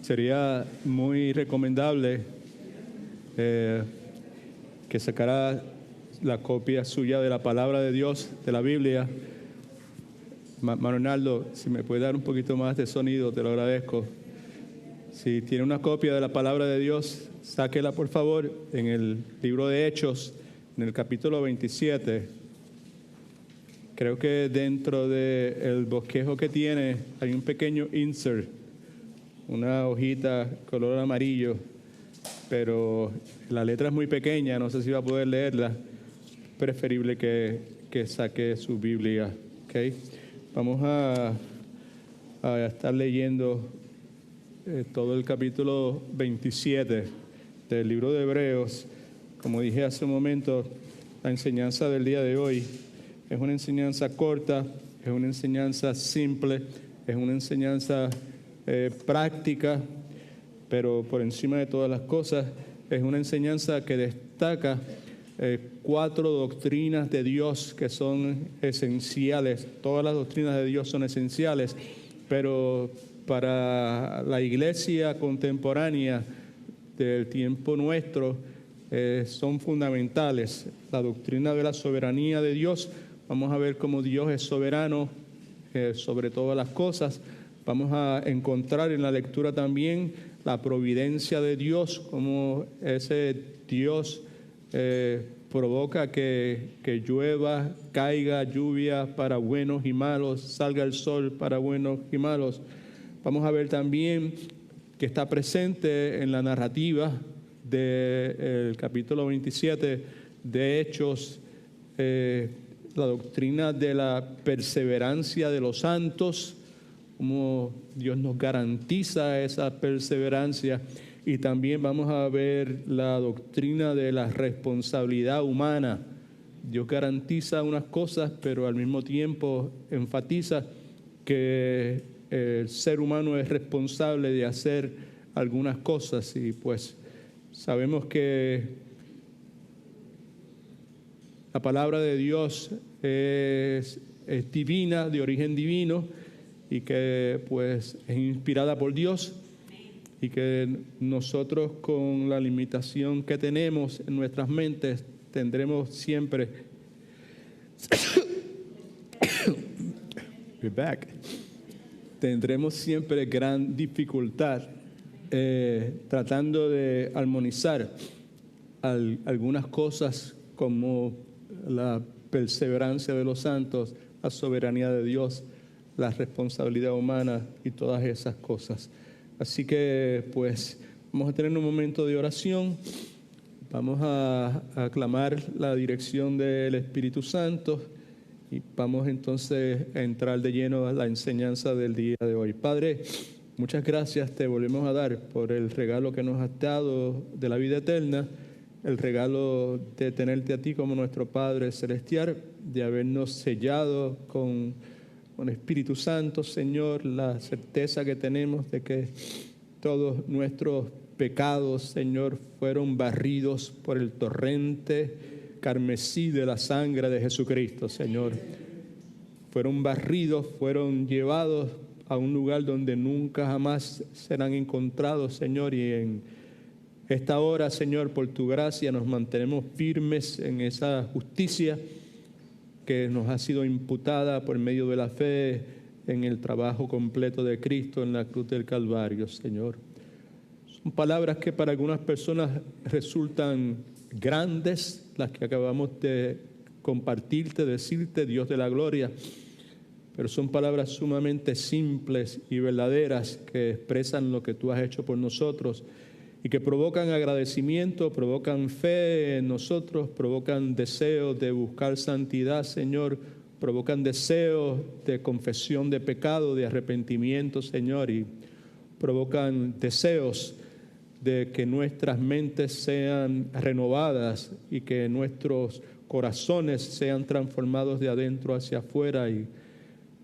sería muy recomendable que sacara la copia suya de la palabra de Dios, de la Biblia. Maronaldo, si me puede dar un poquito más de sonido, te lo agradezco. Si tiene una copia de la palabra de Dios, sáquela por favor en el libro de Hechos, en el capítulo 27. Creo que dentro del bosquejo que tiene hay un pequeño insert, una hojita color amarillo, pero la letra es muy pequeña, no sé si va a poder leerla. Preferible que saque su Biblia. ¿Okay? Vamos a estar leyendo todo el capítulo 27 del libro de Hebreos. Como dije hace un momento, la enseñanza del día de hoy es una enseñanza corta, es una enseñanza simple, es una enseñanza práctica, pero por encima de todas las cosas es una enseñanza que destaca 4 doctrinas de Dios que son esenciales. Todas las doctrinas de Dios son esenciales, pero para la iglesia contemporánea del tiempo nuestro son fundamentales. La doctrina de la soberanía de Dios, vamos a ver cómo Dios es soberano sobre todas las cosas. Vamos a encontrar en la lectura también la providencia de Dios, como ese Dios provoca que llueva, caiga lluvia para buenos y malos, salga el sol para buenos y malos. Vamos a ver también que está presente en la narrativa del capítulo 27 de Hechos, la doctrina de la perseverancia de los santos, cómo Dios nos garantiza esa perseverancia. Y también vamos a ver la doctrina de la responsabilidad humana. Dios garantiza unas cosas, pero al mismo tiempo enfatiza que el ser humano es responsable de hacer algunas cosas. Y pues sabemos que la palabra de Dios es divina, de origen divino, y que pues es inspirada por Dios, y que nosotros con la limitación que tenemos en nuestras mentes tendremos siempre gran dificultad tratando de armonizar algunas cosas como la perseverancia de los santos, la soberanía de Dios, la responsabilidad humana y todas esas cosas. Así que pues vamos a tener un momento de oración, vamos a aclamar la dirección del Espíritu Santo y vamos entonces a entrar de lleno a la enseñanza del día de hoy. Padre, muchas gracias te volvemos a dar por el regalo que nos has dado de la vida eterna, el regalo de tenerte a ti como nuestro Padre Celestial, de habernos sellado con Espíritu Santo, Señor, la certeza que tenemos de que todos nuestros pecados, Señor, fueron barridos por el torrente carmesí de la sangre de Jesucristo, Señor. Fueron barridos, fueron llevados a un lugar donde nunca jamás serán encontrados, Señor, y en esta hora, Señor, por tu gracia nos mantenemos firmes en esa justicia que nos ha sido imputada por medio de la fe en el trabajo completo de Cristo en la cruz del Calvario, Señor. Son palabras que para algunas personas resultan grandes, las que acabamos de compartirte, decirte, Dios de la gloria, pero son palabras sumamente simples y verdaderas que expresan lo que tú has hecho por nosotros y que provocan agradecimiento, provocan fe en nosotros, provocan deseos de buscar santidad, Señor, provocan deseos de confesión de pecado, de arrepentimiento, Señor, y provocan deseos de que nuestras mentes sean renovadas y que nuestros corazones sean transformados de adentro hacia afuera, y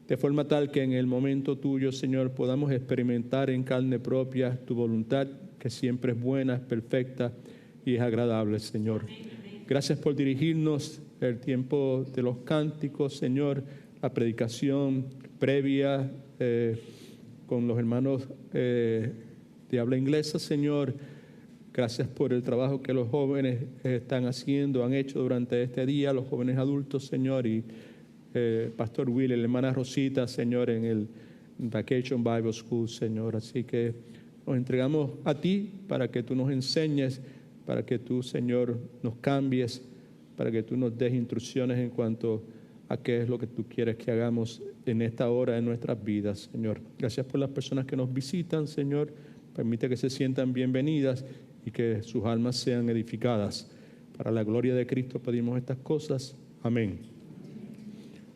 de forma tal que en el momento tuyo, Señor, podamos experimentar en carne propia tu voluntad, que siempre es buena, es perfecta y es agradable, Señor. Gracias por dirigirnos el tiempo de los cánticos, Señor, la predicación previa con los hermanos de habla inglesa, Señor. Gracias por el trabajo que los jóvenes están haciendo, han hecho durante este día, los jóvenes adultos, Señor, y Pastor Will, la hermana Rosita, Señor, en el Vacation Bible School, Señor. Así que nos entregamos a ti para que tú nos enseñes, para que tú, Señor, nos cambies, para que tú nos des instrucciones en cuanto a qué es lo que tú quieres que hagamos en esta hora de nuestras vidas, Señor. Gracias por las personas que nos visitan, Señor. Permite que se sientan bienvenidas y que sus almas sean edificadas. Para la gloria de Cristo pedimos estas cosas. Amén.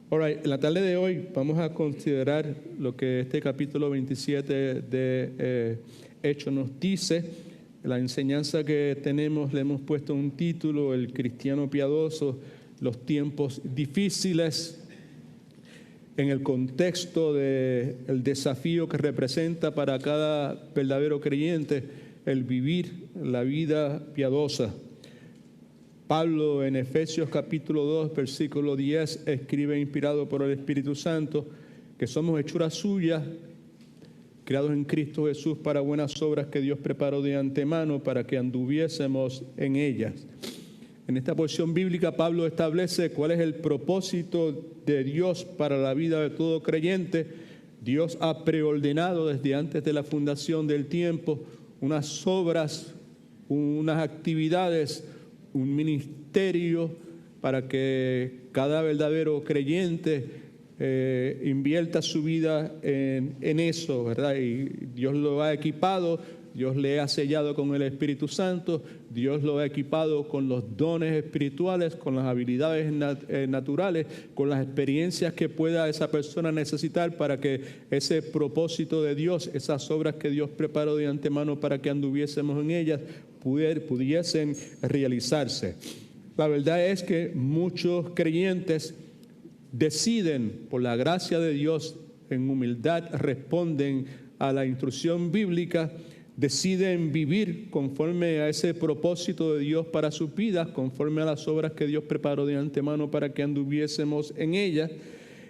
All right, en la tarde de hoy vamos a considerar lo que este capítulo 27 de Hechos nos dice. La enseñanza que tenemos le hemos puesto un título: el cristiano piadoso, los tiempos difíciles, en el contexto del desafío que representa para cada verdadero creyente el vivir la vida piadosa. Pablo en Efesios capítulo 2, versículo 10, escribe, inspirado por el Espíritu Santo, que somos hechura suya, creados en Cristo Jesús para buenas obras que Dios preparó de antemano para que anduviésemos en ellas. En esta porción bíblica, Pablo establece cuál es el propósito de Dios para la vida de todo creyente. Dios ha preordenado desde antes de la fundación del tiempo unas obras, unas actividades, un ministerio para que cada verdadero creyente invierta su vida en eso, ¿verdad? Y Dios lo ha equipado, Dios le ha sellado con el Espíritu Santo, Dios lo ha equipado con los dones espirituales, con las habilidades naturales, con las experiencias que pueda esa persona necesitar para que ese propósito de Dios, esas obras que Dios preparó de antemano para que anduviésemos en ellas, pudiesen realizarse. La verdad es que muchos creyentes deciden, por la gracia de Dios, en humildad responden a la instrucción bíblica, deciden vivir conforme a ese propósito de Dios para sus vidas, conforme a las obras que Dios preparó de antemano para que anduviésemos en ellas.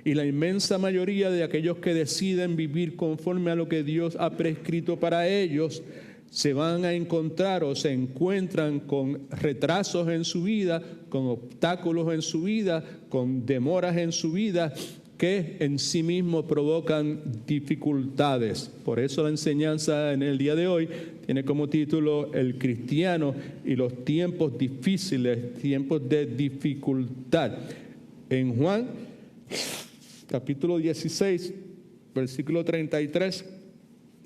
Y la inmensa mayoría de aquellos que deciden vivir conforme a lo que Dios ha prescrito para ellos, se van a encontrar o se encuentran con retrasos en su vida, con obstáculos en su vida, con demoras en su vida, que en sí mismos provocan dificultades. Por eso la enseñanza en el día de hoy tiene como título El cristiano y los tiempos difíciles, tiempos de dificultad. En Juan, capítulo 16, versículo 33,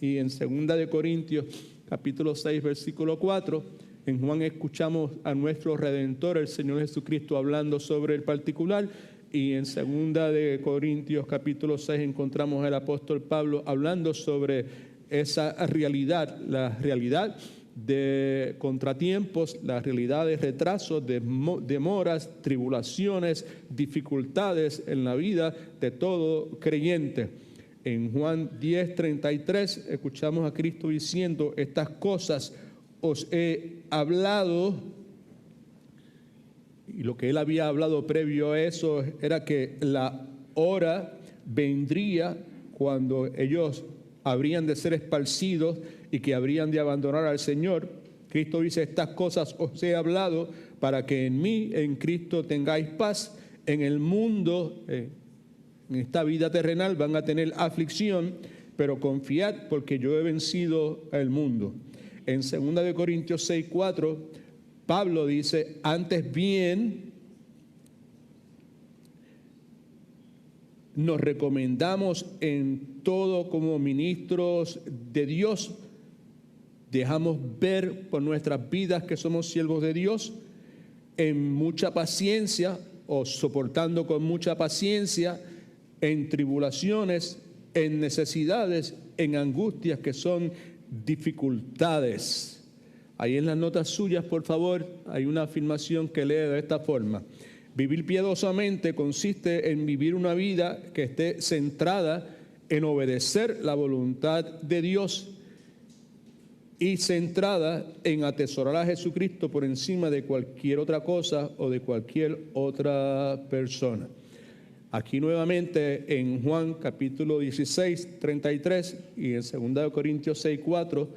y en 2 de Corintios, capítulo 6, versículo 4, en Juan escuchamos a nuestro Redentor, el Señor Jesucristo, hablando sobre el particular. Y en 2 de Corintios capítulo 6 encontramos al apóstol Pablo hablando sobre esa realidad, la realidad de contratiempos, la realidad de retrasos, de demoras, tribulaciones, dificultades en la vida de todo creyente. En Juan 10:33 escuchamos a Cristo diciendo: estas cosas os he hablado. Y lo que él había hablado previo a eso era que la hora vendría cuando ellos habrían de ser esparcidos y que habrían de abandonar al Señor. Cristo dice: estas cosas os he hablado para que en mí, en Cristo, tengáis paz. En el mundo, en esta vida terrenal, van a tener aflicción, pero confiad porque yo he vencido al mundo. En 2 de Corintios 6:4, Pablo dice: antes bien, nos recomendamos en todo como ministros de Dios. Dejamos ver por nuestras vidas que somos siervos de Dios, en mucha paciencia o soportando con mucha paciencia, en tribulaciones, en necesidades, en angustias que son dificultades. Ahí en las notas suyas, por favor, hay una afirmación que lee de esta forma: vivir piadosamente consiste en vivir una vida que esté centrada en obedecer la voluntad de Dios y centrada en atesorar a Jesucristo por encima de cualquier otra cosa o de cualquier otra persona. Aquí nuevamente en Juan capítulo 16, 33 y en 2 Corintios 6, 4,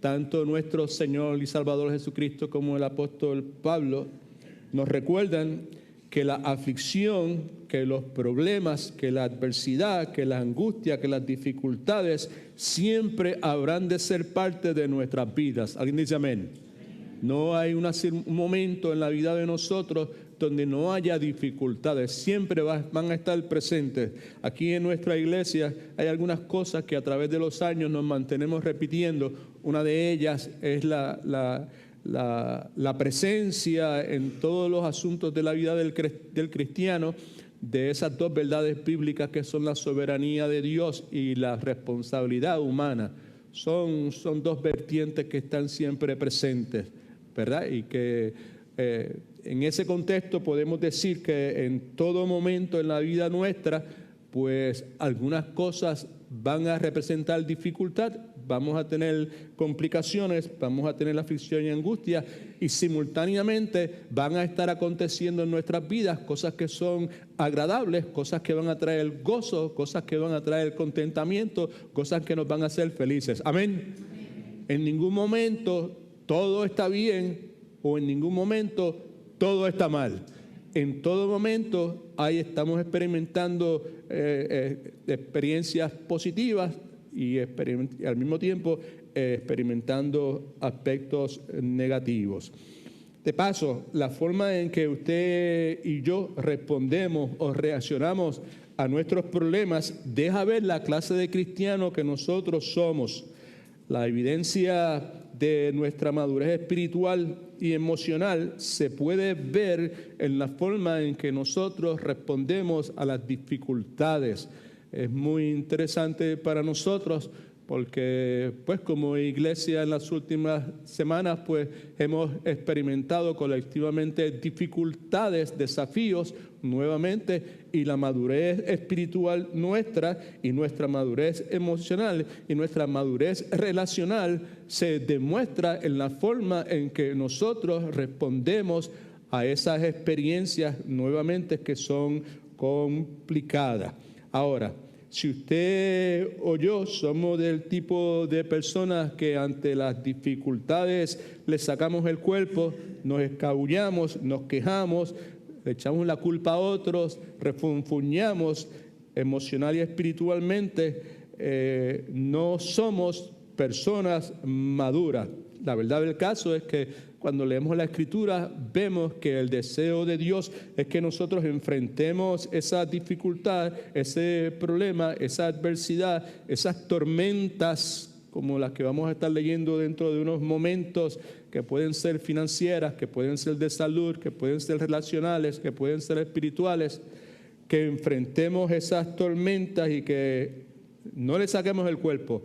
tanto nuestro Señor y Salvador Jesucristo como el apóstol Pablo, nos recuerdan que la aflicción, que los problemas, que la adversidad, que la angustia, que las dificultades siempre habrán de ser parte de nuestras vidas. ¿Alguien dice amén? No hay un momento en la vida de nosotros donde no haya dificultades, siempre van a estar presentes. Aquí en nuestra iglesia hay algunas cosas que a través de los años nos mantenemos repitiendo. Una de ellas es la presencia en todos los asuntos de la vida del cristiano de esas dos verdades bíblicas que son la soberanía de Dios y la responsabilidad humana. Son dos vertientes que están siempre presentes, ¿verdad? Y que en ese contexto podemos decir que en todo momento en la vida nuestra, pues algunas cosas van a representar dificultad, vamos a tener complicaciones, vamos a tener aflicción y angustia, y simultáneamente van a estar aconteciendo en nuestras vidas cosas que son agradables, cosas que van a traer gozo, cosas que van a traer contentamiento, cosas que nos van a hacer felices. Amén. En ningún momento todo está bien o en ningún momento todo está mal. En todo momento estamos experimentando experiencias positivas y al mismo tiempo experimentando aspectos negativos. De paso, la forma en que usted y yo respondemos o reaccionamos a nuestros problemas deja ver la clase de cristiano que nosotros somos. La evidencia de nuestra madurez espiritual y emocional se puede ver en la forma en que nosotros respondemos a las dificultades. Es muy interesante para nosotros porque, pues, como iglesia en las últimas semanas, pues, hemos experimentado colectivamente dificultades, desafíos nuevamente, y la madurez espiritual nuestra y nuestra madurez emocional y nuestra madurez relacional se demuestra en la forma en que nosotros respondemos a esas experiencias nuevamente que son complicadas. Ahora, si usted o yo somos del tipo de personas que ante las dificultades le sacamos el cuerpo, nos escabullamos, nos quejamos, le echamos la culpa a otros, refunfuñamos emocional y espiritualmente, no somos personas maduras. La verdad del caso es que cuando leemos la Escritura vemos que el deseo de Dios es que nosotros enfrentemos esa dificultad, ese problema, esa adversidad, esas tormentas como las que vamos a estar leyendo dentro de unos momentos, que pueden ser financieras, que pueden ser de salud, que pueden ser relacionales, que pueden ser espirituales, que enfrentemos esas tormentas y que no le saquemos el cuerpo,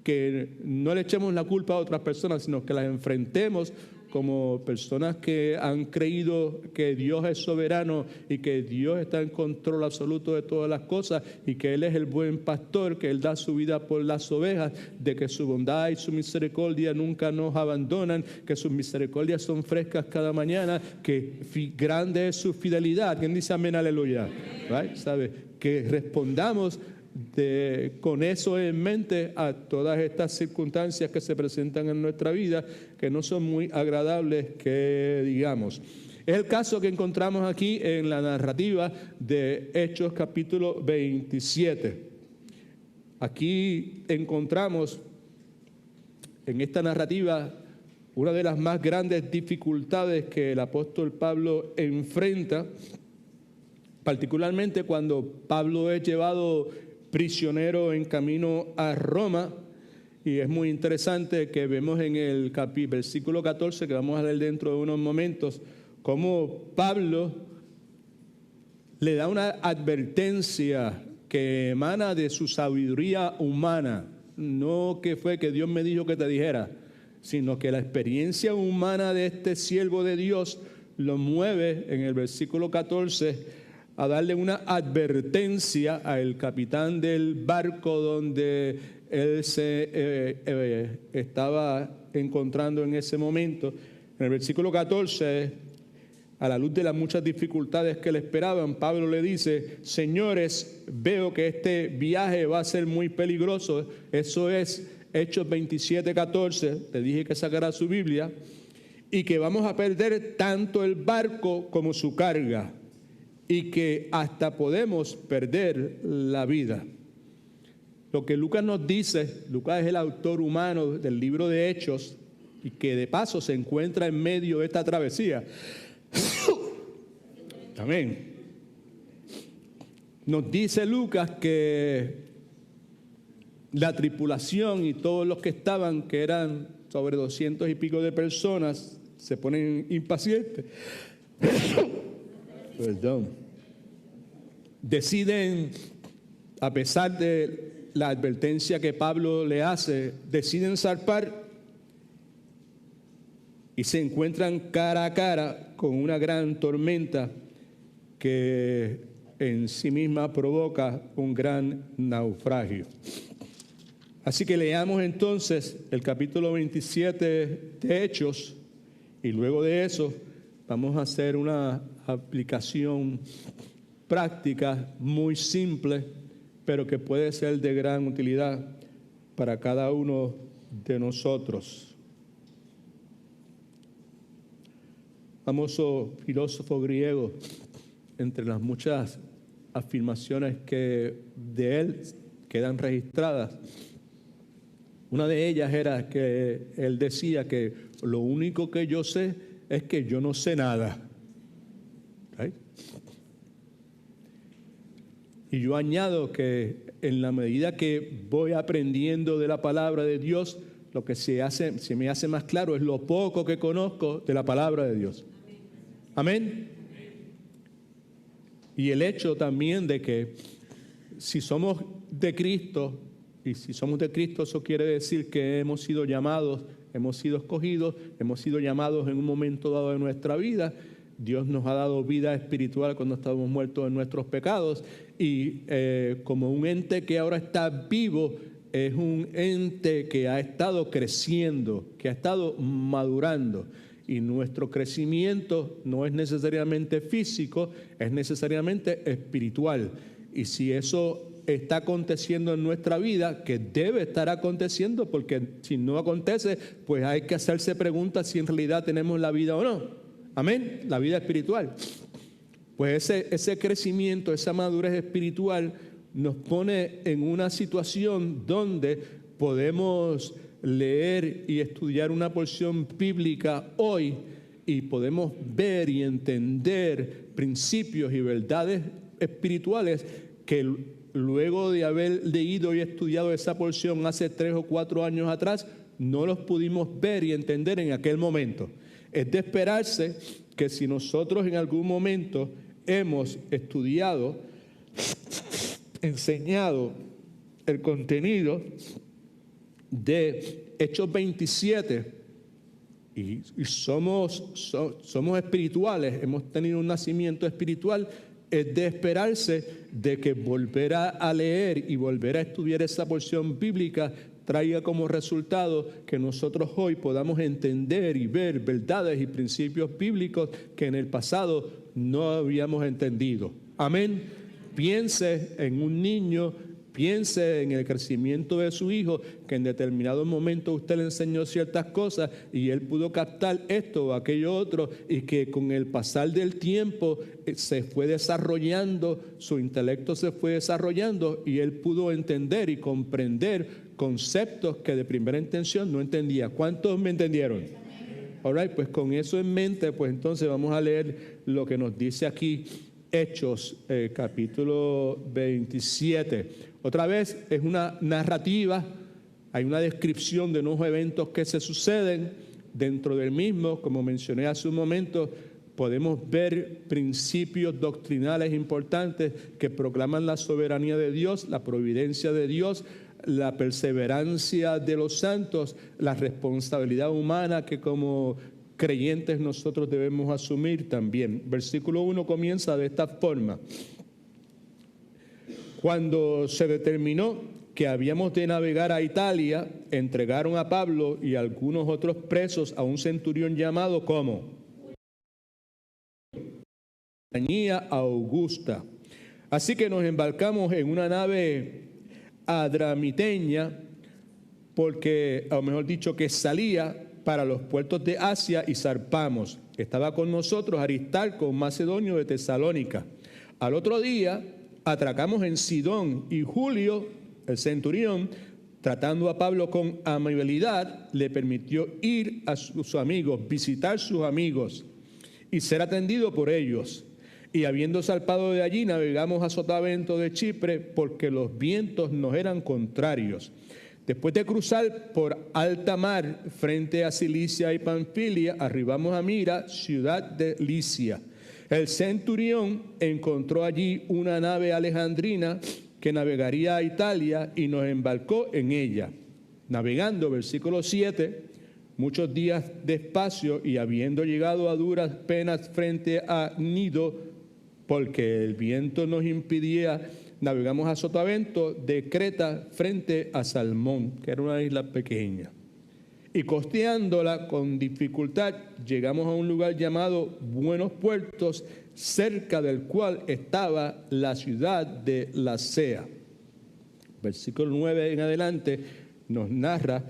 que no le echemos la culpa a otras personas, sino que las enfrentemos como personas que han creído que Dios es soberano y que Dios está en control absoluto de todas las cosas y que Él es el buen pastor, que Él da su vida por las ovejas, de que su bondad y su misericordia nunca nos abandonan, que sus misericordias son frescas cada mañana, que grande es su fidelidad. ¿Quién dice amén? Aleluya. Right? ¿Sabe? Que respondamos con eso en mente a todas estas circunstancias que se presentan en nuestra vida, que no son muy agradables, que digamos. Es el caso que encontramos aquí en la narrativa de Hechos capítulo 27. Aquí encontramos en esta narrativa una de las más grandes dificultades que el apóstol Pablo enfrenta, particularmente cuando Pablo es llevado prisionero en camino a Roma. Y es muy interesante que vemos en el versículo 14, que vamos a leer dentro de unos momentos, cómo Pablo le da una advertencia que emana de su sabiduría humana. No que fue que Dios me dijo que te dijera, sino que la experiencia humana de este siervo de Dios lo mueve en el versículo 14 a darle una advertencia al capitán del barco donde él se estaba encontrando en ese momento. En el versículo 14, a la luz de las muchas dificultades que le esperaban, Pablo le dice: señores, veo que este viaje va a ser muy peligroso. Eso es Hechos 27:14, te dije que sacara su Biblia, y que vamos a perder tanto el barco como su carga, y que hasta podemos perder la vida. Lo que Lucas nos dice, Lucas es el autor humano del libro de Hechos, y que de paso se encuentra en medio de esta travesía. Amén. Nos dice Lucas que la tripulación y todos los que estaban, que eran sobre 200 y pico de personas, se ponen impacientes. Perdón. Deciden, a pesar de la advertencia que Pablo le hace, deciden zarpar y se encuentran cara a cara con una gran tormenta que en sí misma provoca un gran naufragio. Así que leamos entonces el capítulo 27 de Hechos, y luego de eso vamos a hacer una aplicación práctica muy simple, pero que puede ser de gran utilidad para cada uno de nosotros. Famoso filósofo griego, entre las muchas afirmaciones que de él quedan registradas, una de ellas era que él decía que lo único que yo sé es que yo no sé nada. ¿Right? Y yo añado que en la medida que voy aprendiendo de la palabra de Dios, lo que se me hace más claro es lo poco que conozco de la palabra de Dios. Amén. Y el hecho también de que si somos de Cristo, y si somos de Cristo, eso quiere decir que hemos sido llamados, hemos sido escogidos, hemos sido llamados en un momento dado de nuestra vida. Dios nos ha dado vida espiritual cuando estábamos muertos en nuestros pecados, y como un ente que ahora está vivo, es un ente que ha estado creciendo, que ha estado madurando. Y nuestro crecimiento no es necesariamente físico, es necesariamente espiritual. Y si eso está aconteciendo en nuestra vida, que debe estar aconteciendo, porque si no acontece, pues hay que hacerse preguntas si en realidad tenemos la vida o no. Amén, la vida espiritual. Pues ese crecimiento, esa madurez espiritual nos pone en una situación donde podemos leer y estudiar una porción bíblica hoy y podemos ver y entender principios y verdades espirituales que luego de haber leído y estudiado esa porción hace 3 o 4 años atrás, no los pudimos ver y entender en aquel momento. Es de esperarse que si nosotros en algún momento hemos estudiado, enseñado el contenido de Hechos 27 y somos espirituales, hemos tenido un nacimiento espiritual, es de esperarse de que volver a leer y volver a estudiar esa porción bíblica traiga como resultado que nosotros hoy podamos entender y ver verdades y principios bíblicos que en el pasado no habíamos entendido. Amén. Piense en un niño, piense en el crecimiento de su hijo, que en determinado momento usted le enseñó ciertas cosas y él pudo captar esto o aquello otro, y que con el pasar del tiempo se fue desarrollando, su intelecto se fue desarrollando y él pudo entender y comprender conceptos que de primera intención no entendía. ¿Cuántos me entendieron? All right, pues con eso en mente, pues entonces vamos a leer lo que nos dice aquí Hechos, capítulo 27. Otra vez es una narrativa, hay una descripción de unos eventos que se suceden dentro del mismo. Como mencioné hace un momento, podemos ver principios doctrinales importantes que proclaman la soberanía de Dios, la providencia de Dios, la perseverancia de los santos, la responsabilidad humana que como creyentes nosotros debemos asumir también. Versículo 1 comienza de esta forma: cuando se determinó que habíamos de navegar a Italia, entregaron a Pablo y algunos otros presos a un centurión llamado ¿cómo? Compañía Augusta. Así que nos embarcamos en una nave adramiteña porque, o mejor dicho, que salía para los puertos de Asia y zarpamos. Estaba con nosotros Aristarco, un macedonio de Tesalónica. Al otro día atracamos en Sidón y Julio, el centurión, tratando a Pablo con amabilidad, le permitió ir a sus amigos, visitar sus amigos y ser atendido por ellos. Y habiendo zarpado de allí, navegamos a Sotavento de Chipre, porque los vientos nos eran contrarios. Después de cruzar por alta mar frente a Cilicia y Panfilia, arribamos a Mira, ciudad de Licia. El centurión encontró allí una nave alejandrina que navegaría a Italia y nos embarcó en ella. Navegando, versículo 7, muchos días despacio y habiendo llegado a duras penas frente a Gnido, porque el viento nos impidía, navegamos a Sotavento de Creta frente a Salmón, que era una isla pequeña. Y costeándola con dificultad, llegamos a un lugar llamado Buenos Puertos, cerca del cual estaba la ciudad de Lasea. Versículo 9 en adelante nos narra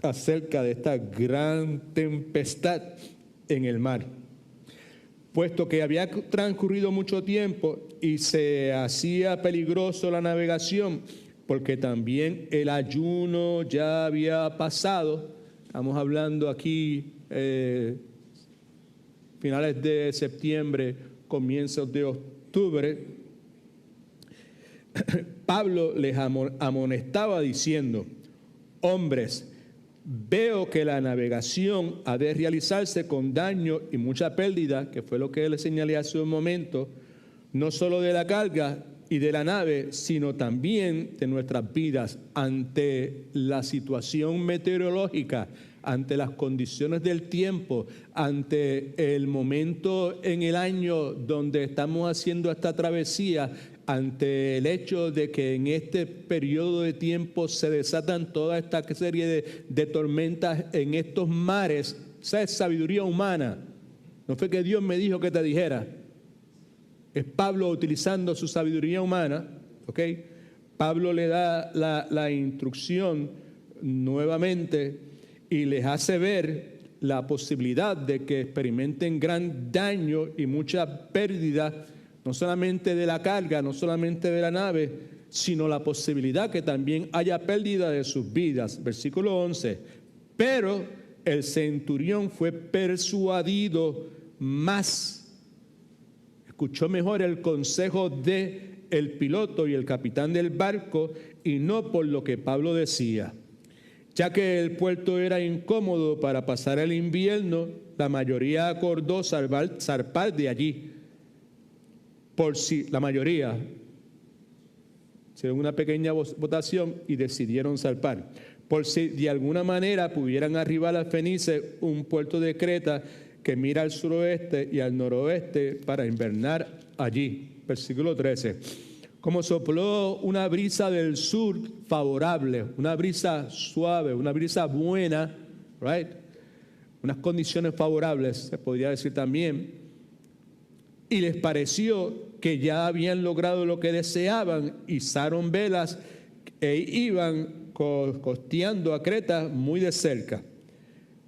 acerca de esta gran tempestad en el mar. Puesto que había transcurrido mucho tiempo y se hacía peligroso la navegación, porque también el ayuno ya había pasado. Estamos hablando aquí finales de septiembre, comienzos de octubre. Pablo les amonestaba diciendo: hombres, veo que la navegación ha de realizarse con daño y mucha pérdida, que fue lo que le señalé hace un momento, no solo de la carga y de la nave, sino también de nuestras vidas ante la situación meteorológica, ante las condiciones del tiempo, ante el momento en el año donde estamos haciendo esta travesía, ante el hecho de que en este periodo de tiempo se desatan toda esta serie de tormentas en estos mares. Esa es sabiduría humana. No fue que Dios me dijo que te dijera. Es Pablo utilizando su sabiduría humana, ¿ok? Pablo le da la instrucción nuevamente y les hace ver la posibilidad de que experimenten gran daño y mucha pérdida, no solamente de la carga, no solamente de la nave, sino la posibilidad que también haya pérdida de sus vidas. Versículo 11. Pero el centurión fue persuadido más. Escuchó mejor el consejo de el piloto y el capitán del barco y no por lo que Pablo decía. Ya que el puerto era incómodo para pasar el invierno, la mayoría acordó zarpar de allí. Por si la mayoría hicieron una pequeña votación y decidieron zarpar. Por si de alguna manera pudieran arribar a Fenice, un puerto de Creta que mira al suroeste y al noroeste para invernar allí. Versículo 13. Como sopló una brisa del sur favorable, una brisa suave, una brisa buena, right? Unas condiciones favorables, se podría decir también. Y les pareció que ya habían logrado lo que deseaban, izaron velas e iban costeando a Creta muy de cerca.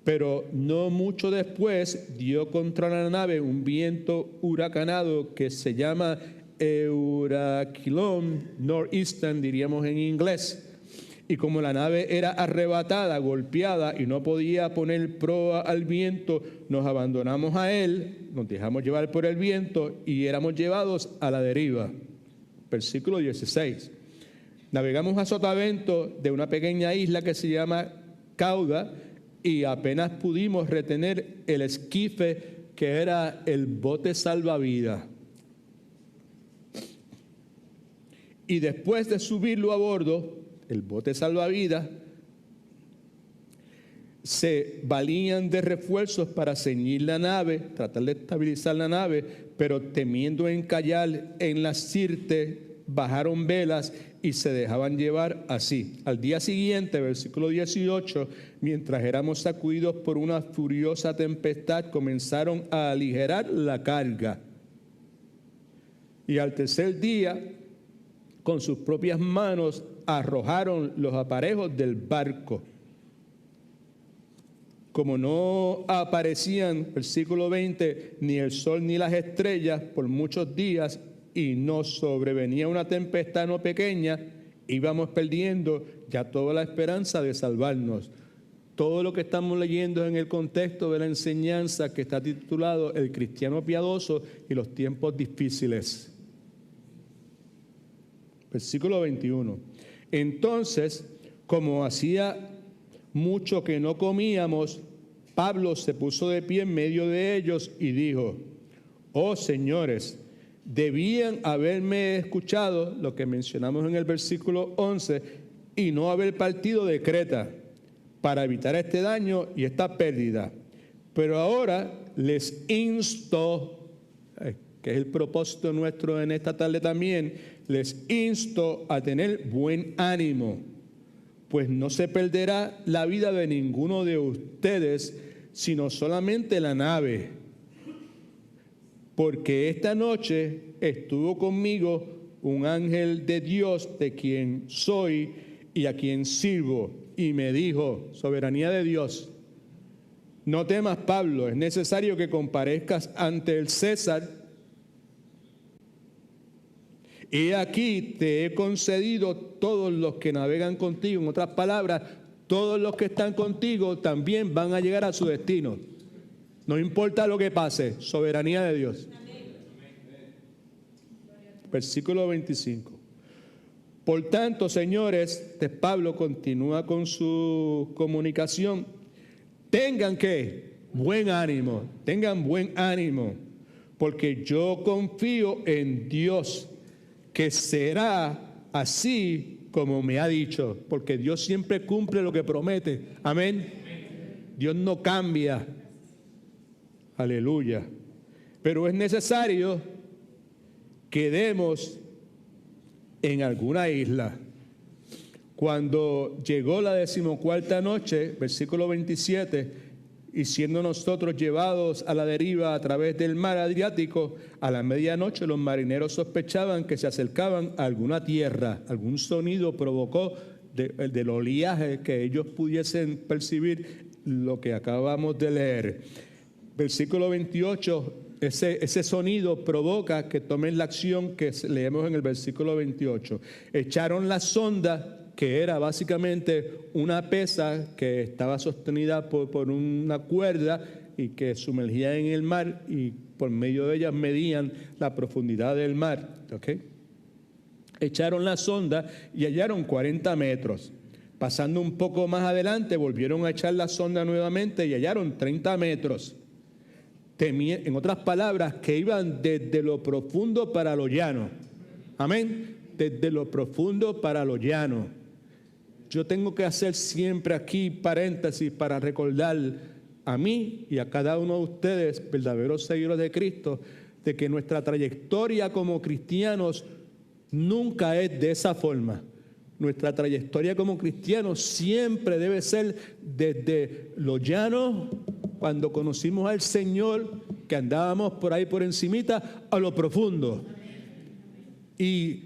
Pero no mucho después dio contra la nave un viento huracanado que se llama Euraquilón, Northeastern, diríamos en inglés. Y como la nave era arrebatada, golpeada y no podía poner proa al viento, nos abandonamos a él, nos dejamos llevar por el viento y éramos llevados a la deriva. Versículo 16. Navegamos a Sotavento de una pequeña isla que se llama Cauda y apenas pudimos retener el esquife que era el bote salvavidas. Y después de subirlo a bordo, el bote salvavidas, se valían de refuerzos para ceñir la nave, tratar de estabilizar la nave, pero temiendo encallar en la Sirte, bajaron velas y se dejaban llevar así. Al día siguiente, versículo 18, mientras éramos sacudidos por una furiosa tempestad, comenzaron a aligerar la carga. Y al tercer día, con sus propias manos arrojaron los aparejos del barco. Como no aparecían, versículo 20, ni el sol ni las estrellas por muchos días, y nos sobrevenía una tempestad no pequeña, íbamos perdiendo ya toda la esperanza de salvarnos. Todo lo que estamos leyendo en el contexto de la enseñanza que está titulado El cristiano piadoso y los tiempos difíciles. Versículo 21. Entonces, como hacía mucho que no comíamos, Pablo se puso de pie en medio de ellos y dijo: oh señores, debían haberme escuchado, lo que mencionamos en el versículo 11, y no haber partido de Creta para evitar este daño y esta pérdida. Pero ahora les insto, que es el propósito nuestro en esta tarde también, les insto a tener buen ánimo, pues no se perderá la vida de ninguno de ustedes, sino solamente la nave. Porque esta noche estuvo conmigo un ángel de Dios, de quien soy y a quien sirvo, y me dijo, soberanía de Dios, no temas, Pablo, es necesario que comparezcas ante el César. He aquí te he concedido todos los que navegan contigo. En otras palabras, todos los que están contigo también van a llegar a su destino. No importa lo que pase, soberanía de Dios. Versículo 25. Por tanto, señores, Pablo continúa con su comunicación. Tengan que buen ánimo, porque yo confío en Dios, que será así como me ha dicho, porque Dios siempre cumple lo que promete. Amén. Dios no cambia. Aleluya. Pero es necesario que demos en alguna isla. Cuando llegó la 14ª noche, versículo 27, y siendo nosotros llevados a la deriva a través del mar Adriático, a la medianoche los marineros sospechaban que se acercaban a alguna tierra. Algún sonido provocó del oleaje que ellos pudiesen percibir lo que acabamos de leer. Versículo 28, ese sonido provoca que tomen la acción que leemos en el versículo 28. Echaron la sonda, que era básicamente una pesa que estaba sostenida por una cuerda y que sumergía en el mar, y por medio de ellas medían la profundidad del mar. ¿Okay? Echaron la sonda y hallaron 40 metros. Pasando un poco más adelante, volvieron a echar la sonda nuevamente y hallaron 30 metros. En otras palabras, que iban desde lo profundo para lo llano. Amén. Desde lo profundo para lo llano. Yo tengo que hacer siempre aquí paréntesis para recordar a mí y a cada uno de ustedes, verdaderos seguidores de Cristo, de que nuestra trayectoria como cristianos nunca es de esa forma. Nuestra trayectoria como cristianos siempre debe ser desde lo llano, cuando conocimos al Señor, que andábamos por ahí por encimita, a lo profundo. Y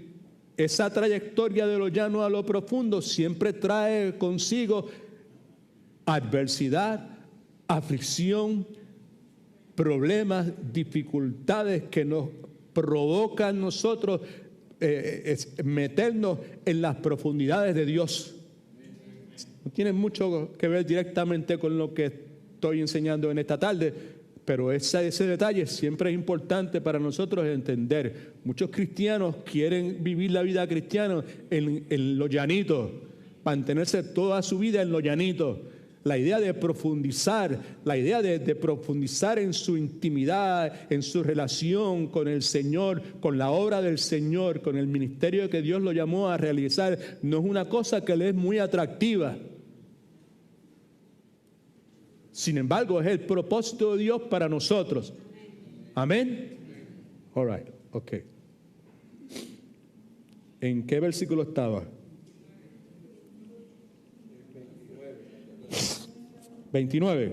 esa trayectoria de lo llano a lo profundo siempre trae consigo adversidad, aflicción, problemas, dificultades que nos provocan nosotros meternos en las profundidades de Dios. No tiene mucho que ver directamente con lo que estoy enseñando en esta tarde, pero ese detalle siempre es importante para nosotros entender. Muchos cristianos quieren vivir la vida cristiana en lo llanito, mantenerse toda su vida en lo llanito. La idea de profundizar, profundizar en su intimidad, en su relación con el Señor, con la obra del Señor, con el ministerio que Dios lo llamó a realizar, no es una cosa que le es muy atractiva. Sin embargo, es el propósito de Dios para nosotros. Amén. All right, ok. ¿En qué versículo estaba? 29.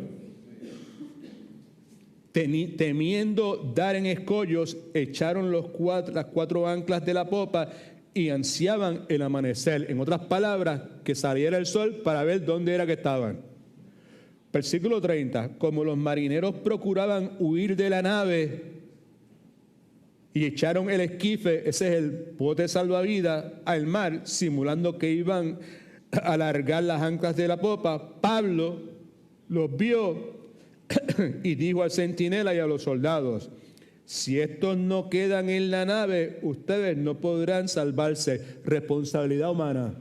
Temiendo dar en escollos, echaron las 4 anclas de la popa y ansiaban el amanecer. En otras palabras, que saliera el sol para ver dónde era que estaban. Versículo 30. Como los marineros procuraban huir de la nave y echaron el esquife, ese es el bote salvavidas, al mar, simulando que iban a alargar las anclas de la popa, Pablo los vio y dijo al centinela y a los soldados: si estos no quedan en la nave, ustedes no podrán salvarse. Responsabilidad humana.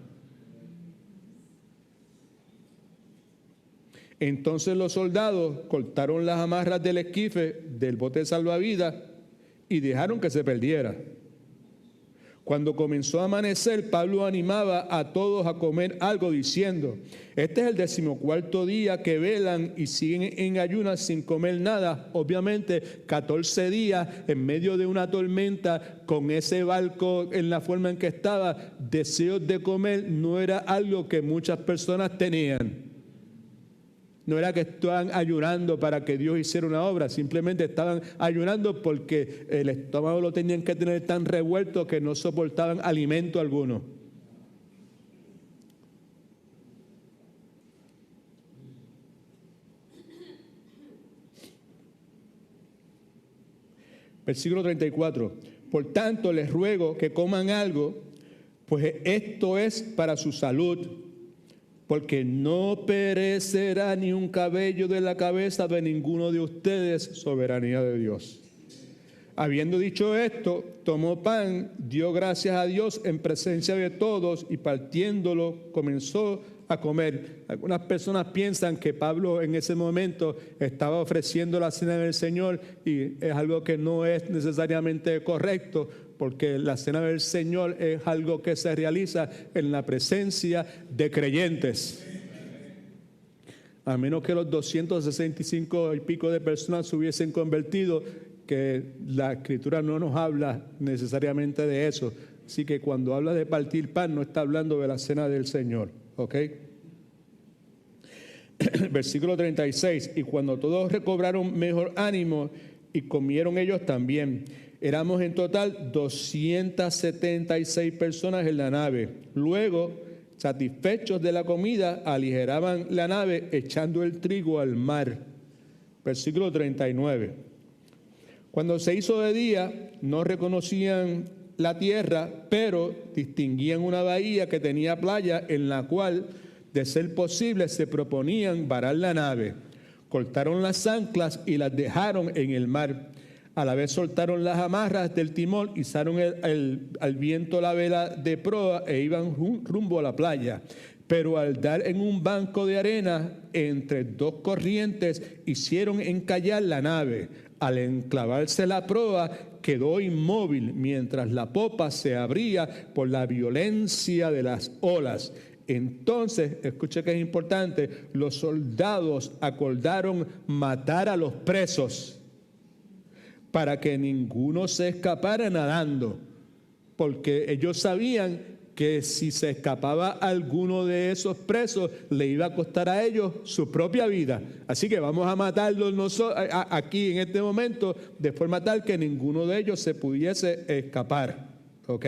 Entonces los soldados cortaron las amarras del esquife del bote salvavidas y dejaron que se perdiera. Cuando comenzó a amanecer, Pablo animaba a todos a comer algo diciendo: este es el 14º día que velan y siguen en ayunas sin comer nada. Obviamente 14 días en medio de una tormenta con ese barco en la forma en que estaba, deseos de comer no era algo que muchas personas tenían. No era que estaban ayunando para que Dios hiciera una obra, simplemente estaban ayunando porque el estómago lo tenían que tener tan revuelto que no soportaban alimento alguno. Versículo 34. Por tanto, les ruego que coman algo, pues esto es para su salud, porque no perecerá ni un cabello de la cabeza de ninguno de ustedes, soberanía de Dios. Habiendo dicho esto, tomó pan, dio gracias a Dios en presencia de todos y partiéndolo comenzó a comer. Algunas personas piensan que Pablo en ese momento estaba ofreciendo la cena del Señor y es algo que no es necesariamente correcto, porque la cena del Señor es algo que se realiza en la presencia de creyentes. A menos que los 265 y pico de personas se hubiesen convertido, que la Escritura no nos habla necesariamente de eso. Así que cuando habla de partir pan, no está hablando de la cena del Señor. ¿Ok? Versículo 36. Y cuando todos recobraron mejor ánimo y comieron ellos también. Éramos en total 276 personas en la nave. Luego, satisfechos de la comida, aligeraban la nave echando el trigo al mar. Versículo 39. Cuando se hizo de día, no reconocían la tierra, pero distinguían una bahía que tenía playa, en la cual, de ser posible, se proponían varar la nave. Cortaron las anclas y las dejaron en el mar. A la vez soltaron las amarras del timón, izaron al viento la vela de proa e iban rumbo a la playa. Pero al dar en un banco de arena entre dos corrientes, hicieron encallar la nave. Al enclavarse la proa, quedó inmóvil mientras la popa se abría por la violencia de las olas. Entonces, escuche que es importante, los soldados acordaron matar a los presos para que ninguno se escapara nadando, porque ellos sabían que si se escapaba alguno de esos presos, le iba a costar a ellos su propia vida. Así que vamos a matarlos nosotros aquí en este momento, de forma tal que ninguno de ellos se pudiese escapar. ¿Ok?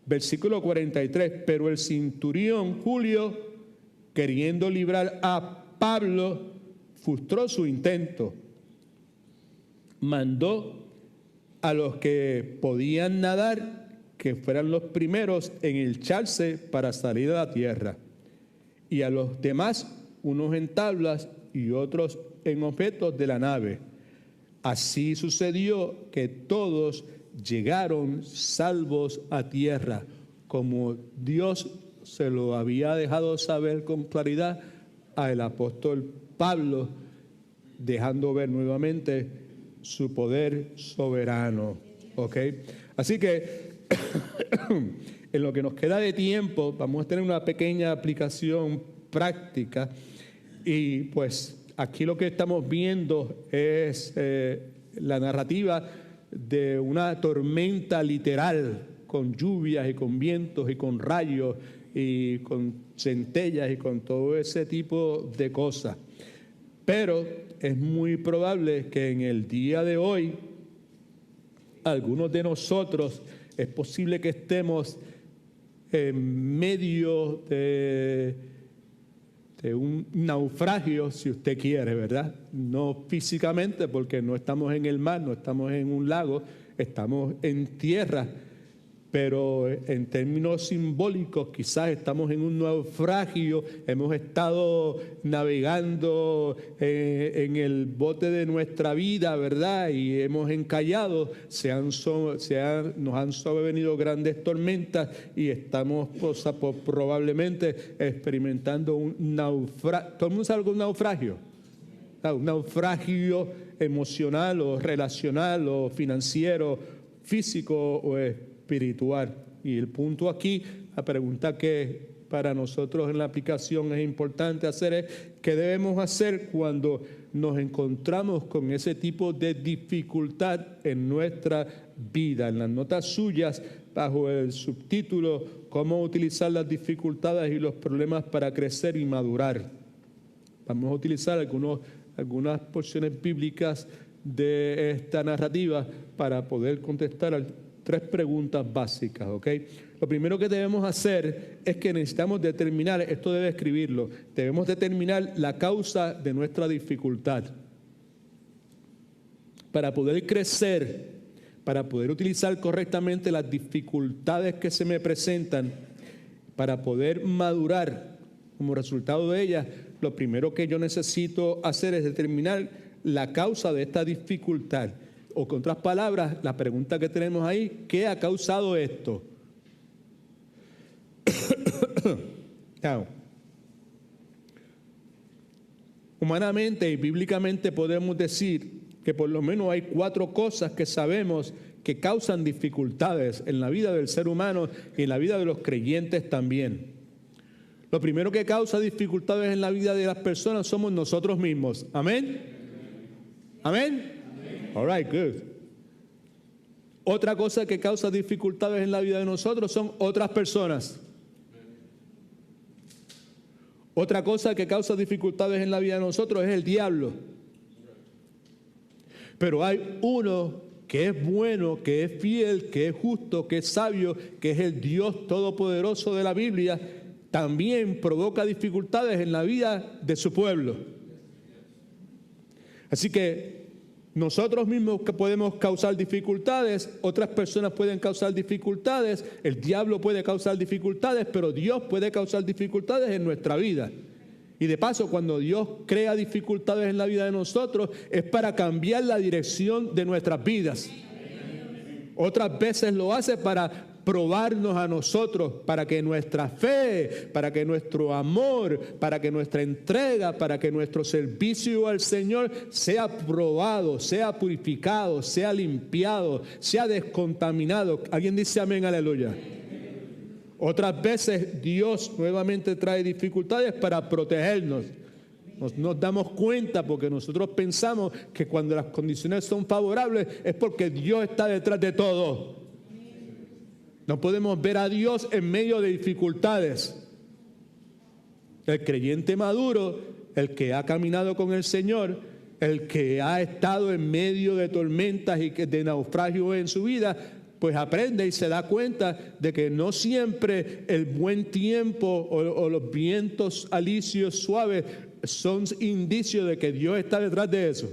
Versículo 43. Pero el centurión Julio, queriendo librar a Pablo, frustró su intento. Mandó a los que podían nadar que fueran los primeros en echarse para salir a la tierra, y a los demás, unos en tablas y otros en objetos de la nave. Así sucedió que todos llegaron salvos a tierra, como Dios se lo había dejado saber con claridad al apóstol Pablo, dejando ver nuevamente su poder soberano. ¿Ok? Así que en lo que nos queda de tiempo vamos a tener una pequeña aplicación práctica, y pues aquí lo que estamos viendo es la narrativa de una tormenta literal, con lluvias y con vientos y con rayos y con centellas y con todo ese tipo de cosas. Pero es muy probable que en el día de hoy algunos de nosotros Es posible que estemos en medio de un naufragio, si usted quiere, ¿verdad? No físicamente, porque no estamos en el mar, no estamos en un lago, estamos en tierra. Pero en términos simbólicos quizás estamos en un naufragio, hemos estado navegando en el bote de nuestra vida, ¿verdad? Y hemos encallado, nos han sobrevenido grandes tormentas y estamos probablemente experimentando un naufragio. ¿Todo el mundo sabe algo de un naufragio? Un naufragio emocional o relacional o financiero, físico o espiritual. Y el punto aquí, la pregunta que para nosotros en la aplicación es importante hacer es: ¿qué debemos hacer cuando nos encontramos con ese tipo de dificultad en nuestra vida? En las notas suyas, bajo el subtítulo "Cómo utilizar las dificultades y los problemas para crecer y madurar", vamos a utilizar algunas porciones bíblicas de esta narrativa para poder contestar 3 preguntas básicas, ¿ok? Lo primero que debemos hacer es que necesitamos determinar, esto debe escribirlo, debemos determinar la causa de nuestra dificultad. Para poder crecer, para poder utilizar correctamente las dificultades que se me presentan, para poder madurar como resultado de ellas, lo primero que yo necesito hacer es determinar la causa de esta dificultad. O con otras palabras, la pregunta que tenemos ahí: ¿qué ha causado esto? Humanamente y bíblicamente podemos decir que por lo menos hay 4 cosas que sabemos que causan dificultades en la vida del ser humano y en la vida de los creyentes también. Lo primero que causa dificultades en la vida de las personas somos nosotros mismos. ¿Amén? ¿Amén? All right, good. Otra cosa que causa dificultades en la vida de nosotros son otras personas. Otra cosa que causa dificultades en la vida de nosotros es el diablo. Pero hay uno que es bueno, que es fiel, que es justo, que es sabio, que es el Dios todopoderoso de la Biblia. También provoca dificultades en la vida de su pueblo. Así que nosotros mismos que podemos causar dificultades, otras personas pueden causar dificultades, el diablo puede causar dificultades, pero Dios puede causar dificultades en nuestra vida. Y de paso, cuando Dios crea dificultades en la vida de nosotros, es para cambiar la dirección de nuestras vidas. Otras veces lo hace para probarnos a nosotros, para que nuestra fe, para que nuestro amor, para que nuestra entrega, para que nuestro servicio al Señor sea probado, sea purificado, sea limpiado, sea descontaminado. ¿Alguien dice amén, aleluya? Otras veces Dios nuevamente trae dificultades para protegernos. Nos damos cuenta porque nosotros pensamos que cuando las condiciones son favorables es porque Dios está detrás de todo. No podemos ver a Dios en medio de dificultades. El creyente maduro, el que ha caminado con el Señor, el que ha estado en medio de tormentas y de naufragios en su vida, pues aprende y se da cuenta de que no siempre el buen tiempo o los vientos alisios suaves son indicios de que Dios está detrás de eso.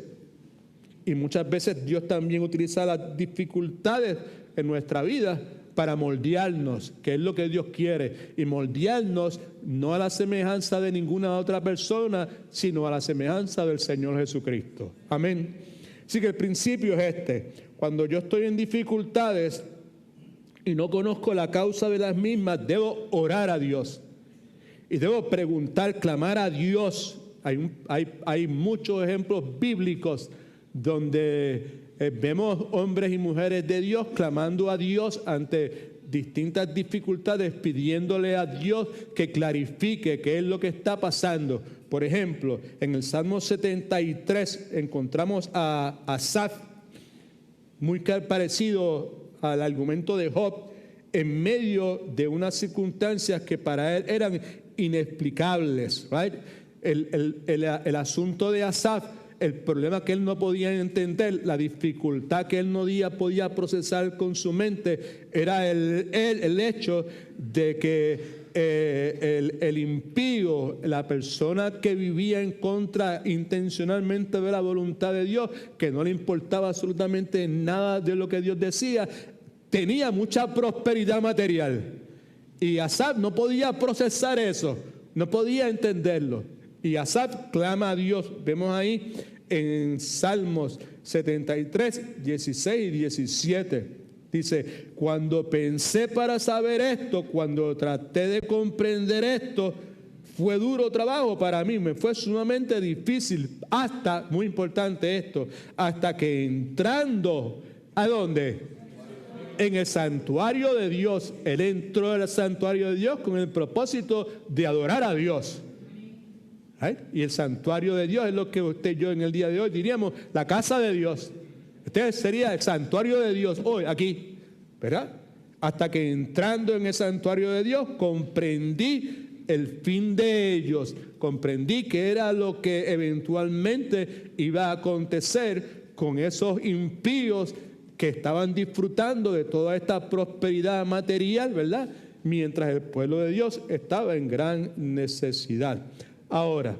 Y muchas veces Dios también utiliza las dificultades en nuestra vida para moldearnos, que es lo que Dios quiere, y moldearnos no a la semejanza de ninguna otra persona, sino a la semejanza del Señor Jesucristo. Amén. Así que el principio es este: cuando yo estoy en dificultades y no conozco la causa de las mismas, debo orar a Dios y debo preguntar, clamar a Dios. Hay muchos ejemplos bíblicos donde vemos hombres y mujeres de Dios clamando a Dios ante distintas dificultades, pidiéndole a Dios que clarifique qué es lo que está pasando. Por ejemplo, en el Salmo 73 encontramos a Asaf, muy parecido al argumento de Job, en medio de unas circunstancias que para él eran inexplicables. Right? El asunto de Asaf el problema que él no podía entender, la dificultad que él no podía procesar con su mente, era el hecho de que el impío, la persona que vivía en contra intencionalmente de la voluntad de Dios, que no le importaba absolutamente nada de lo que Dios decía, tenía mucha prosperidad material. Y Asaf no podía procesar eso, no podía entenderlo. Y Asaf clama a Dios. Vemos ahí en Salmos 73, 16 y 17. Dice, cuando pensé para saber esto, cuando traté de comprender esto, fue duro trabajo para mí, me fue sumamente difícil, hasta, muy importante esto, hasta que entrando, ¿a dónde? En el santuario de Dios. Él entró al santuario de Dios con el propósito de adorar a Dios. ¿Right? Y el santuario de Dios es lo que usted y yo en el día de hoy diríamos, la casa de Dios. Este sería el santuario de Dios hoy, aquí, ¿verdad? Hasta que entrando en el santuario de Dios comprendí el fin de ellos, comprendí que era lo que eventualmente iba a acontecer con esos impíos que estaban disfrutando de toda esta prosperidad material, ¿verdad? Mientras el pueblo de Dios estaba en gran necesidad. Ahora,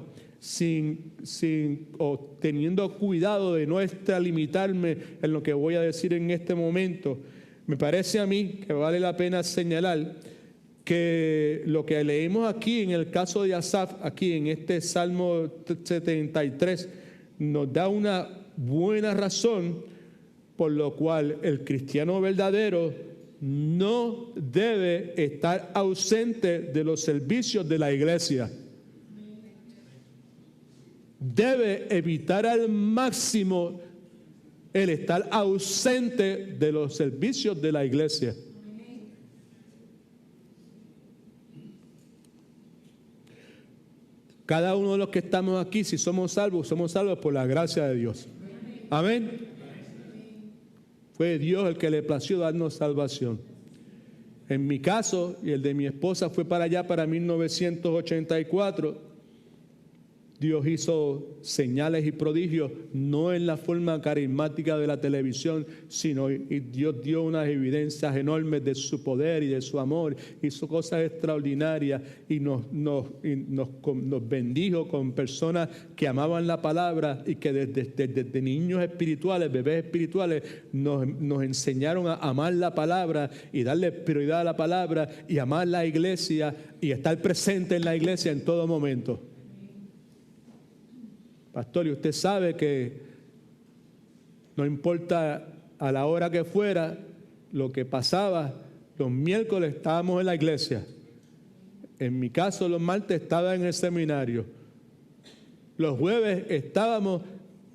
teniendo cuidado de no limitarme en lo que voy a decir en este momento, me parece a mí que vale la pena señalar que lo que leemos aquí en el caso de Asaf, aquí en este Salmo 73, nos da una buena razón por lo cual el cristiano verdadero no debe estar ausente de los servicios de la iglesia. Debe evitar al máximo el estar ausente de los servicios de la iglesia. Cada uno de los que estamos aquí, si somos salvos por la gracia de Dios. Amén. Fue Dios el que le plació darnos salvación. En mi caso y el de mi esposa fue para allá, para 1984. Dios hizo señales y prodigios, no en la forma carismática de la televisión, sino Dios dio unas evidencias enormes de su poder y de su amor. Hizo cosas extraordinarias y nos bendijo con personas que amaban la palabra y que desde niños espirituales, bebés espirituales, nos enseñaron a amar la palabra y darle prioridad a la palabra y amar la iglesia y estar presente en la iglesia en todo momento. Pastor, y usted sabe que no importa a la hora que fuera, lo que pasaba, los miércoles estábamos en la iglesia. En mi caso, los martes estaba en el seminario. Los jueves estábamos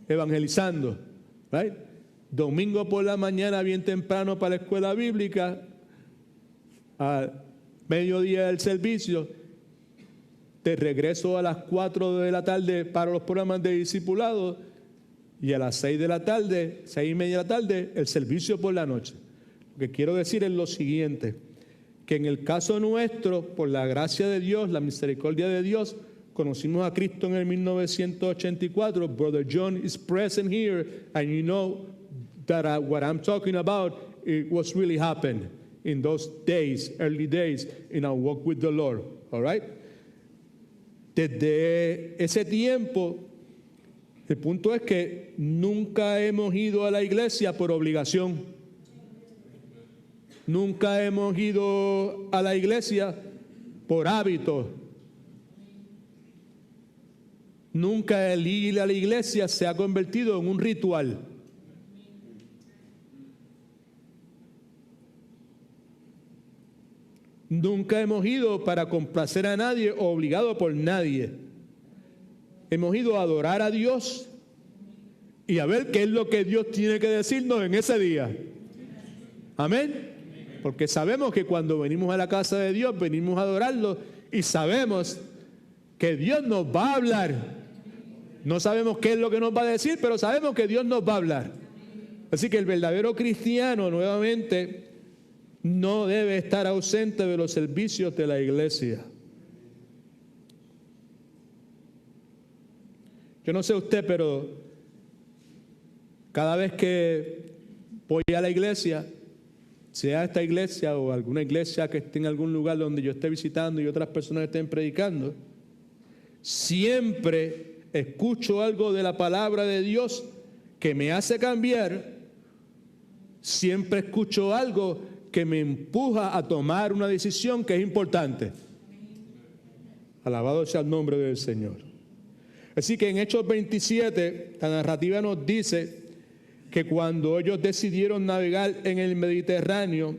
evangelizando. ¿Right? Domingo por la mañana, bien temprano para la escuela bíblica, a mediodía del servicio. De regreso a las 4 de la tarde para los programas de discipulado y a las 6 de la tarde, 6:30 de la tarde, el servicio por la noche. Lo que quiero decir es lo siguiente, que en el caso nuestro, por la gracia de Dios, la misericordia de Dios, conocimos a Cristo en el 1984. Brother John is present here, and you know that what I'm talking about, it was really happened in those days, early days, in our walk with the Lord. All right? Desde ese tiempo, el punto es que nunca hemos ido a la iglesia por obligación. Nunca hemos ido a la iglesia por hábito. Nunca el ir a la iglesia se ha convertido en un ritual. Nunca hemos ido para complacer a nadie o obligado por nadie. Hemos ido a adorar a Dios y a ver qué es lo que Dios tiene que decirnos en ese día. Amén. Porque sabemos que cuando venimos a la casa de Dios, venimos a adorarlo y sabemos que Dios nos va a hablar. No sabemos qué es lo que nos va a decir, pero sabemos que Dios nos va a hablar. Así que el verdadero cristiano, nuevamente, no debe estar ausente de los servicios de la iglesia. Yo no sé usted, pero Cada vez que voy a la iglesia, sea esta iglesia o alguna iglesia que esté en algún lugar donde yo esté visitando y otras personas estén predicando, siempre escucho algo de la palabra de Dios que me hace cambiar. Siempre escucho algo que me empuja a tomar una decisión que es importante. Alabado sea el nombre del Señor. Así que en Hechos 27, la narrativa nos dice que cuando ellos decidieron navegar en el Mediterráneo,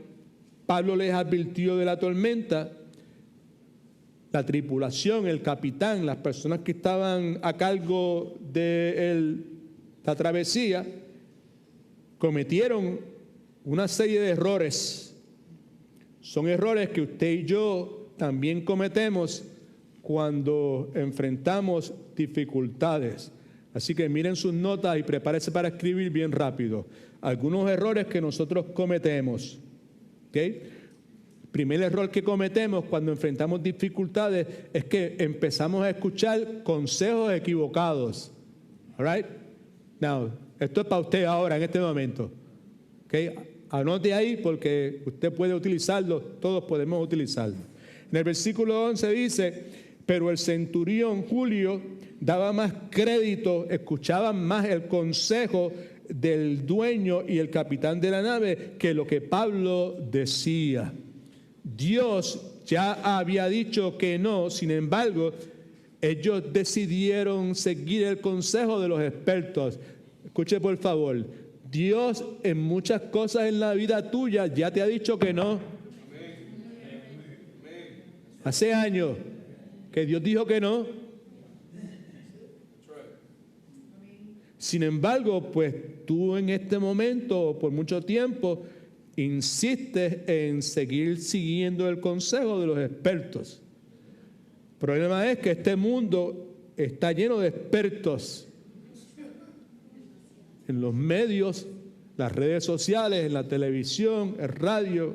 Pablo les advirtió de la tormenta. La tripulación, el capitán, las personas que estaban a cargo de la travesía, cometieron una serie de errores. Son errores que usted y yo también cometemos cuando enfrentamos dificultades. Así que miren sus notas y prepárese para escribir bien rápido. Algunos errores que nosotros cometemos. ¿Okay? Primer error que cometemos cuando enfrentamos dificultades es que empezamos a escuchar consejos equivocados. All right? Now, esto es para usted ahora, en este momento. ¿Okay? Anote ahí porque usted puede utilizarlo, todos podemos utilizarlo. En el versículo 11 dice, pero el centurión Julio daba más crédito, escuchaba más el consejo del dueño y el capitán de la nave que lo que Pablo decía. Dios ya había dicho que no, sin embargo, ellos decidieron seguir el consejo de los expertos. Escuche por favor, Dios en muchas cosas en la vida tuya ya te ha dicho que no. Hace años que Dios dijo que no. Sin embargo, pues tú en este momento, por mucho tiempo, insistes en seguir siguiendo el consejo de los expertos. El problema es que este mundo está lleno de expertos en los medios, las redes sociales, en la televisión, en radio,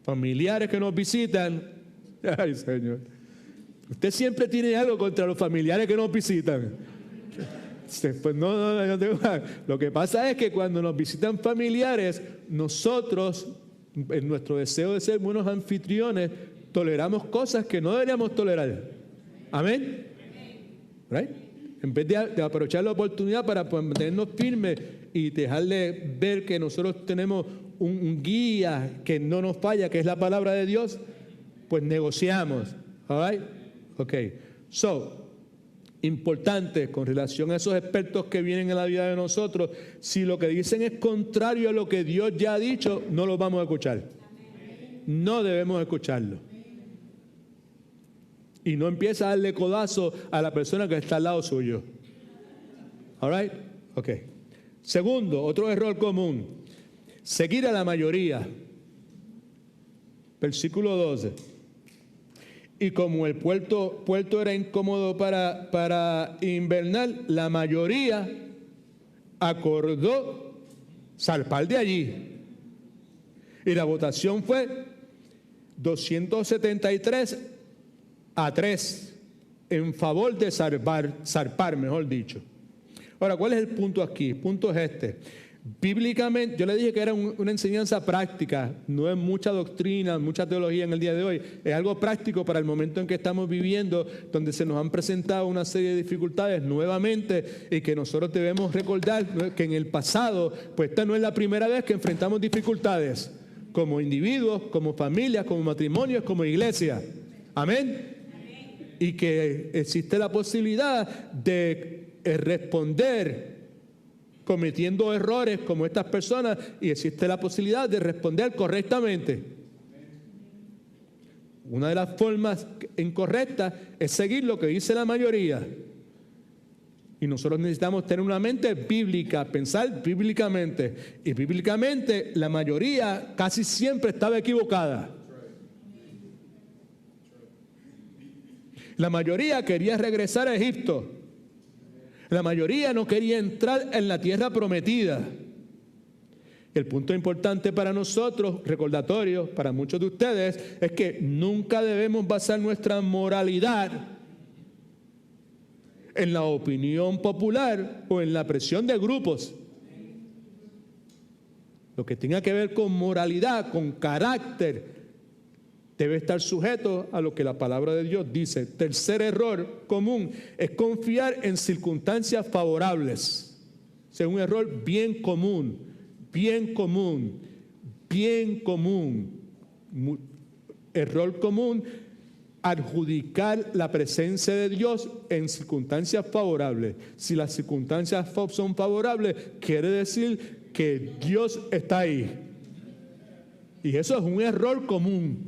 familiares que nos visitan. Ay, Señor. Usted siempre tiene algo contra los familiares que nos visitan. Pues no. Lo que pasa es que cuando nos visitan familiares, nosotros, en nuestro deseo de ser buenos anfitriones, toleramos cosas que no deberíamos tolerar. Amén. ¿Right? En vez de aprovechar la oportunidad para mantenernos firmes y dejarle ver que nosotros tenemos un guía que no nos falla, que es la palabra de Dios, pues negociamos. All right? Ok. So, importante con relación a esos expertos que vienen en la vida de nosotros, si lo que dicen es contrario a lo que Dios ya ha dicho, no los vamos a escuchar. No debemos escucharlo. Y no empieza a darle codazo a la persona que está al lado suyo. All right? Ok. Segundo, otro error común. Seguir a la mayoría. Versículo 12. Y como el puerto era incómodo para invernar, la mayoría acordó zarpar de allí. Y la votación fue 273-3 en favor de zarpar, mejor dicho. Ahora, ¿cuál es el punto aquí? El punto es este. Bíblicamente, yo le dije que era una enseñanza práctica, no es mucha doctrina, mucha teología en el día de hoy, es algo práctico para el momento en que estamos viviendo, donde se nos han presentado una serie de dificultades nuevamente y que nosotros debemos recordar que en el pasado, pues esta no es la primera vez que enfrentamos dificultades, como individuos, como familias, como matrimonios, como iglesia. Amén. Y que existe la posibilidad de responder cometiendo errores como estas personas y existe la posibilidad de responder correctamente. Una de las formas incorrectas es seguir lo que dice la mayoría. Y nosotros necesitamos tener una mente bíblica, pensar bíblicamente. Y bíblicamente la mayoría casi siempre estaba equivocada. La mayoría quería regresar a Egipto. La mayoría no quería entrar en la tierra prometida. El punto importante para nosotros, recordatorio para muchos de ustedes, es que nunca debemos basar nuestra moralidad en la opinión popular o en la presión de grupos. Lo que tenga que ver con moralidad, con carácter, debe estar sujeto a lo que la palabra de Dios dice. Tercer error común es confiar en circunstancias favorables. Es un error bien común, bien común, bien común. Error común, adjudicar la presencia de Dios en circunstancias favorables. Si las circunstancias son favorables, quiere decir que Dios está ahí. Y eso es un error común.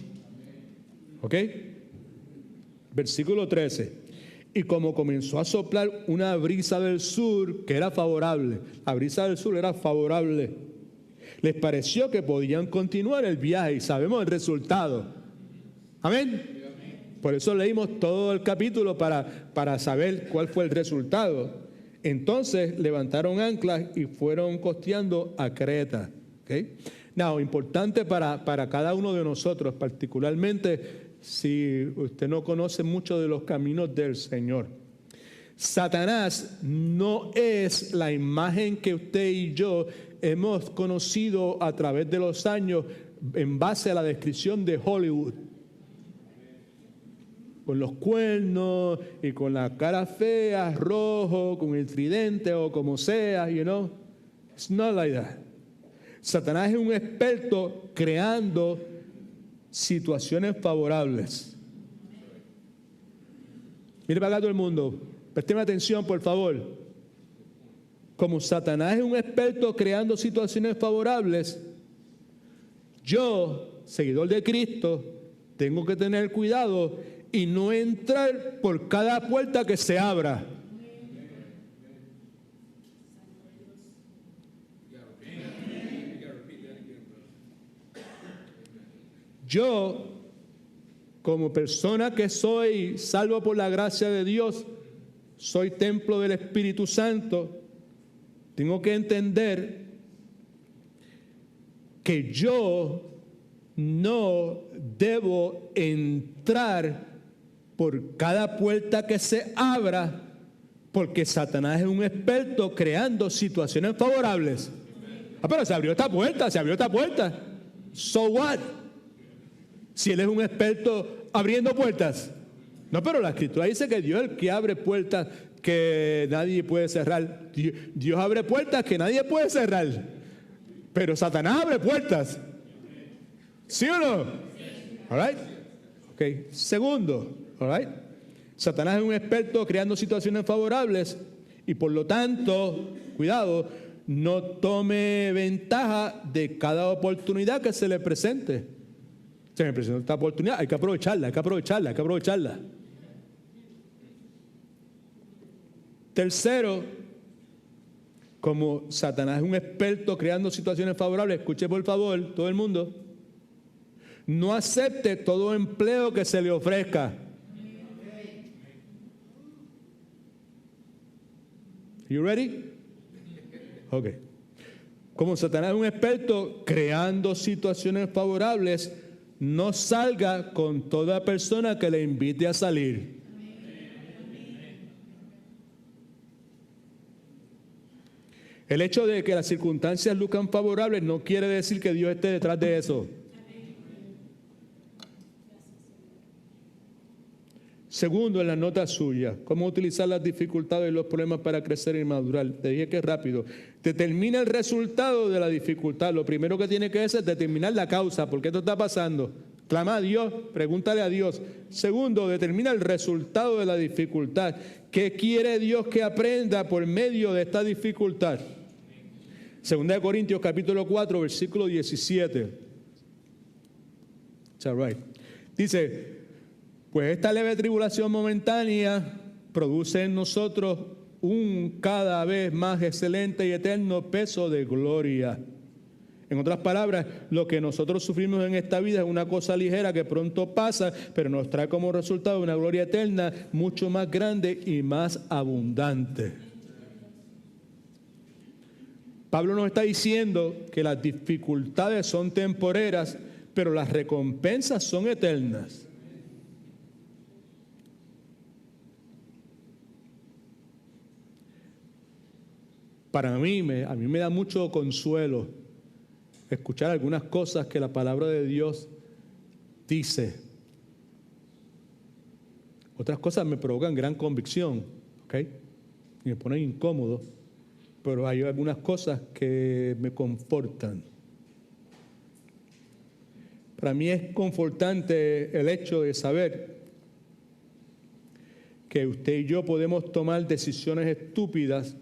¿Ok? Versículo 13. Y como comenzó a soplar una brisa del sur que era favorable, la brisa del sur era favorable, les pareció que podían continuar el viaje y sabemos el resultado. Amén. Por eso leímos todo el capítulo para saber cuál fue el resultado. Entonces levantaron anclas y fueron costeando a Creta. ¿Okay? Now, importante para cada uno de nosotros, particularmente si usted no conoce mucho de los caminos del Señor. Satanás no es la imagen que usted y yo hemos conocido a través de los años en base a la descripción de Hollywood. Con los cuernos y con la cara fea, rojo, con el tridente o como sea, you know. It's not like that. Satanás es un experto creando situaciones favorables. Mire para acá todo el mundo. Présteme atención, por favor. Como Satanás es un experto creando situaciones favorables, yo, seguidor de Cristo, tengo que tener cuidado y no entrar por cada puerta que se abra. Yo, como persona que soy salvo por la gracia de Dios, soy templo del Espíritu Santo, tengo que entender que yo no debo entrar por cada puerta que se abra, porque Satanás es un experto creando situaciones favorables. Pero se abrió esta puerta. So what? Si él es un experto abriendo puertas. No, pero la Escritura dice que Dios es el que abre puertas que nadie puede cerrar. Dios abre puertas que nadie puede cerrar. Pero Satanás abre puertas. ¿Sí o no? All right. Okay. Segundo, all right. Satanás es un experto creando situaciones favorables y por lo tanto, cuidado, no tome ventaja de cada oportunidad que se le presente. Se me presentó esta oportunidad, hay que aprovecharla. Tercero, como Satanás es un experto creando situaciones favorables, escuche por favor, todo el mundo, no acepte todo empleo que se le ofrezca. You ready? Ok. Como Satanás es un experto creando situaciones favorables, no salga con toda persona que le invite a salir. El hecho de que las circunstancias luzcan favorables no quiere decir que Dios esté detrás de eso. Segundo, en la nota suya, cómo utilizar las dificultades y los problemas para crecer y madurar. Te dije que es rápido. Determina el resultado de la dificultad. Lo primero que tiene que hacer es determinar la causa. ¿Por qué esto está pasando? Clama a Dios, pregúntale a Dios. Segundo, determina el resultado de la dificultad. ¿Qué quiere Dios que aprenda por medio de esta dificultad? Segunda de Corintios capítulo 4, versículo 17. It's all right. Dice, pues esta leve tribulación momentánea produce en nosotros un cada vez más excelente y eterno peso de gloria. En otras palabras, lo que nosotros sufrimos en esta vida es una cosa ligera que pronto pasa, pero nos trae como resultado una gloria eterna mucho más grande y más abundante. Pablo nos está diciendo que las dificultades son temporeras, pero las recompensas son eternas. a mí me da mucho consuelo escuchar algunas cosas que la palabra de Dios dice. Otras cosas me provocan gran convicción, ¿ok? Y me ponen incómodo, pero hay algunas cosas que me confortan. Para mí es confortante el hecho de saber que usted y yo podemos tomar decisiones estúpidas,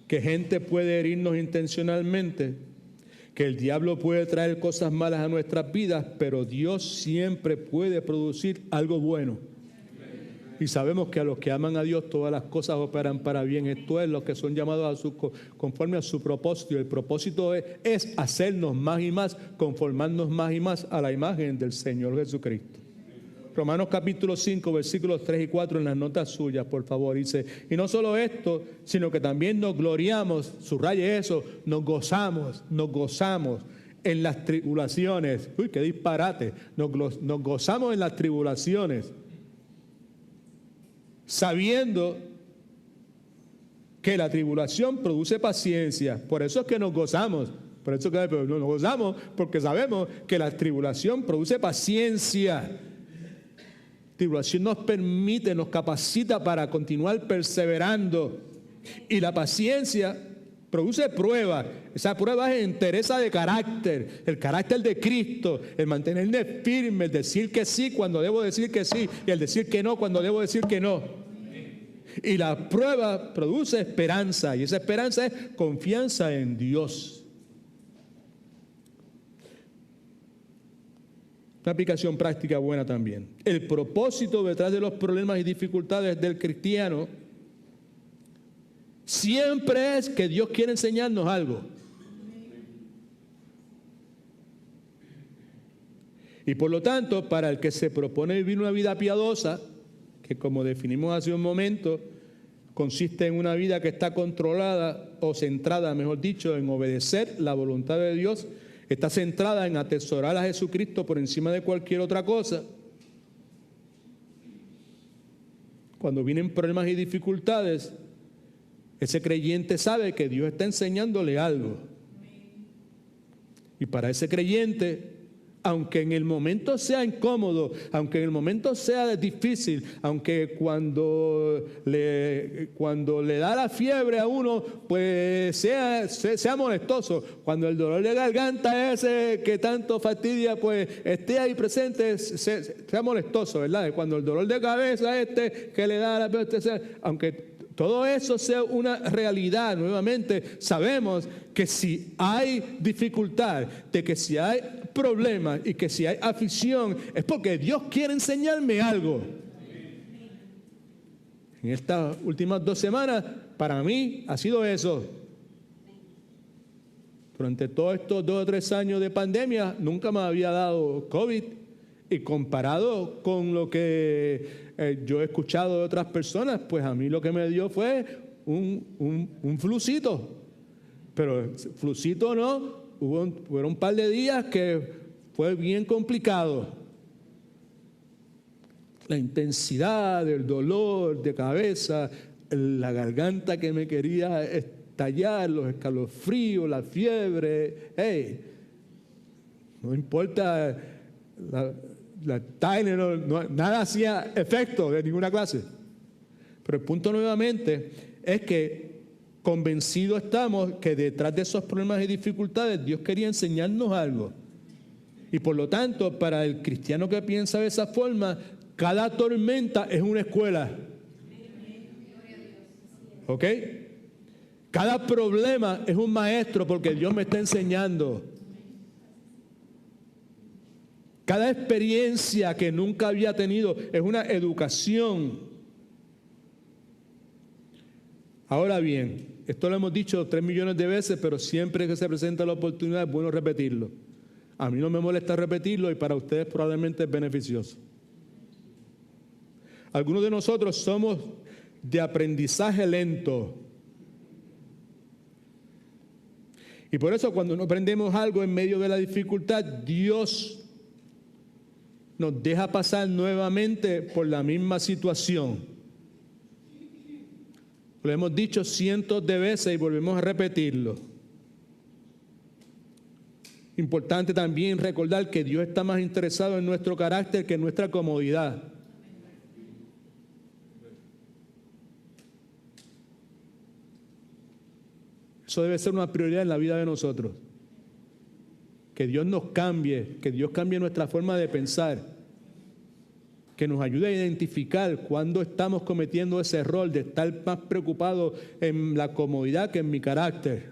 que gente puede herirnos intencionalmente, que el diablo puede traer cosas malas a nuestras vidas, pero Dios siempre puede producir algo bueno. Y sabemos que a los que aman a Dios todas las cosas operan para bien. Esto es los que son llamados conforme a su propósito. Y el propósito es hacernos más y más, conformarnos más y más a la imagen del Señor Jesucristo. Romanos capítulo 5, versículos 3 y 4 en las notas suyas, por favor, dice: y no solo esto, sino que también nos gloriamos, subraye eso, nos gozamos en las tribulaciones. Uy, qué disparate. Nos gozamos en las tribulaciones, sabiendo que la tribulación produce paciencia. Por eso es que nos gozamos. Por eso que nos gozamos, porque sabemos que la tribulación produce paciencia. Tribulación nos permite, nos capacita para continuar perseverando. Y la paciencia produce prueba. Esa prueba es entereza de carácter, el carácter de Cristo, el mantenerme firme, el decir que sí cuando debo decir que sí y el decir que no cuando debo decir que no. Y la prueba produce esperanza, y esa esperanza es confianza en Dios. Una aplicación práctica buena también. El propósito detrás de los problemas y dificultades del cristiano siempre es que Dios quiere enseñarnos algo. Y por lo tanto, para el que se propone vivir una vida piadosa, que como definimos hace un momento, consiste en una vida que está controlada o centrada, mejor dicho, en obedecer la voluntad de Dios, está centrada en atesorar a Jesucristo por encima de cualquier otra cosa. Cuando vienen problemas y dificultades, ese creyente sabe que Dios está enseñándole algo. Y para ese creyente, aunque en el momento sea incómodo, aunque en el momento sea difícil, aunque cuando le da la fiebre a uno, pues sea molestoso, cuando el dolor de garganta ese que tanto fastidia, pues esté ahí presente, sea molestoso, ¿verdad? Cuando el dolor de cabeza que le da la aunque todo eso sea una realidad, nuevamente sabemos que si hay dificultad, de que si hay problemas y que si hay aflicción, es porque Dios quiere enseñarme algo. En estas últimas 2 semanas, para mí ha sido eso. Durante todos estos 2 o 3 años de pandemia, nunca me había dado COVID. Y comparado con lo que yo he escuchado de otras personas, pues a mí lo que me dio fue un flucito. Pero flucito no, fueron un par de días que fue bien complicado. La intensidad del dolor de cabeza, la garganta que me quería estallar, los escalofríos, la fiebre. Hey, no importa la Tylenol, nada hacía efecto de ninguna clase. Pero el punto nuevamente es que convencidos estamos que detrás de esos problemas y dificultades Dios quería enseñarnos algo. Y por lo tanto, para el cristiano que piensa de esa forma, cada tormenta es una escuela. ¿Ok? Cada problema es un maestro porque Dios me está enseñando. Cada experiencia que nunca había tenido es una educación. Ahora bien, esto lo hemos dicho 3 millones de veces, pero siempre que se presenta la oportunidad es bueno repetirlo. A mí no me molesta repetirlo y para ustedes probablemente es beneficioso. Algunos de nosotros somos de aprendizaje lento. Y por eso cuando no aprendemos algo en medio de la dificultad, Dios nos deja pasar nuevamente por la misma situación. Lo hemos dicho cientos de veces y volvemos a repetirlo. Importante también recordar que Dios está más interesado en nuestro carácter que en nuestra comodidad. Eso debe ser una prioridad en la vida de nosotros. Que Dios nos cambie, que Dios cambie nuestra forma de pensar, que nos ayude a identificar cuando estamos cometiendo ese error de estar más preocupados en la comodidad que en mi carácter.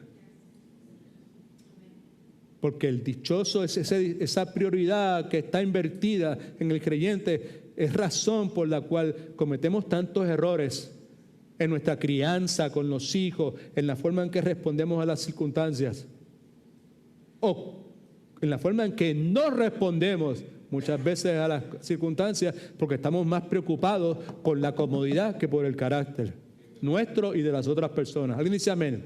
Porque el dichoso es esa prioridad que está invertida en el creyente, es razón por la cual cometemos tantos errores en nuestra crianza con los hijos, en la forma en que respondemos a las circunstancias, o en la forma en que no respondemos muchas veces a las circunstancias, porque estamos más preocupados por la comodidad que por el carácter nuestro y de las otras personas. ¿Alguien dice amén?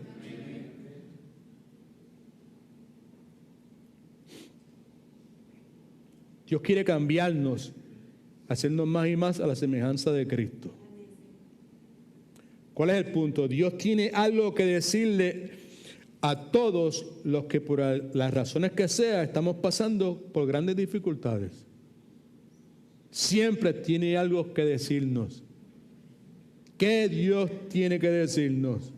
Dios quiere cambiarnos, hacernos más y más a la semejanza de Cristo. ¿Cuál es el punto? Dios tiene algo que decirle a todos los que por las razones que sea estamos pasando por grandes dificultades. Siempre tiene algo que decirnos. ¿Qué Dios tiene que decirnos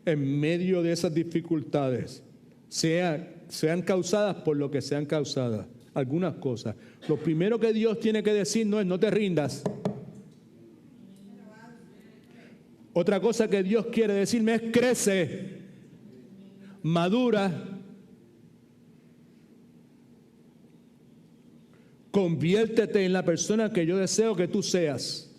en medio de esas dificultades? Sean causadas por lo que sean causadas. Algunas cosas. Lo primero que Dios tiene que decirnos es: no te rindas. Otra cosa que Dios quiere decirme es: crece, madura, conviértete en la persona que yo deseo que tú seas.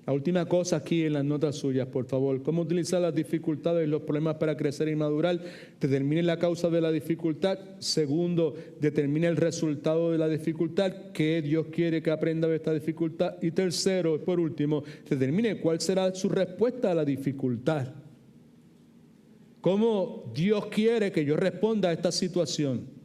La última cosa aquí en las notas suyas, por favor: cómo utilizar las dificultades y los problemas para crecer y madurar. Determine la causa de la dificultad. Segundo, determine el resultado de la dificultad, qué Dios quiere que aprenda de esta dificultad. Y tercero, por último, determine cuál será su respuesta a la dificultad. ¿Cómo Dios quiere que yo responda a esta situación?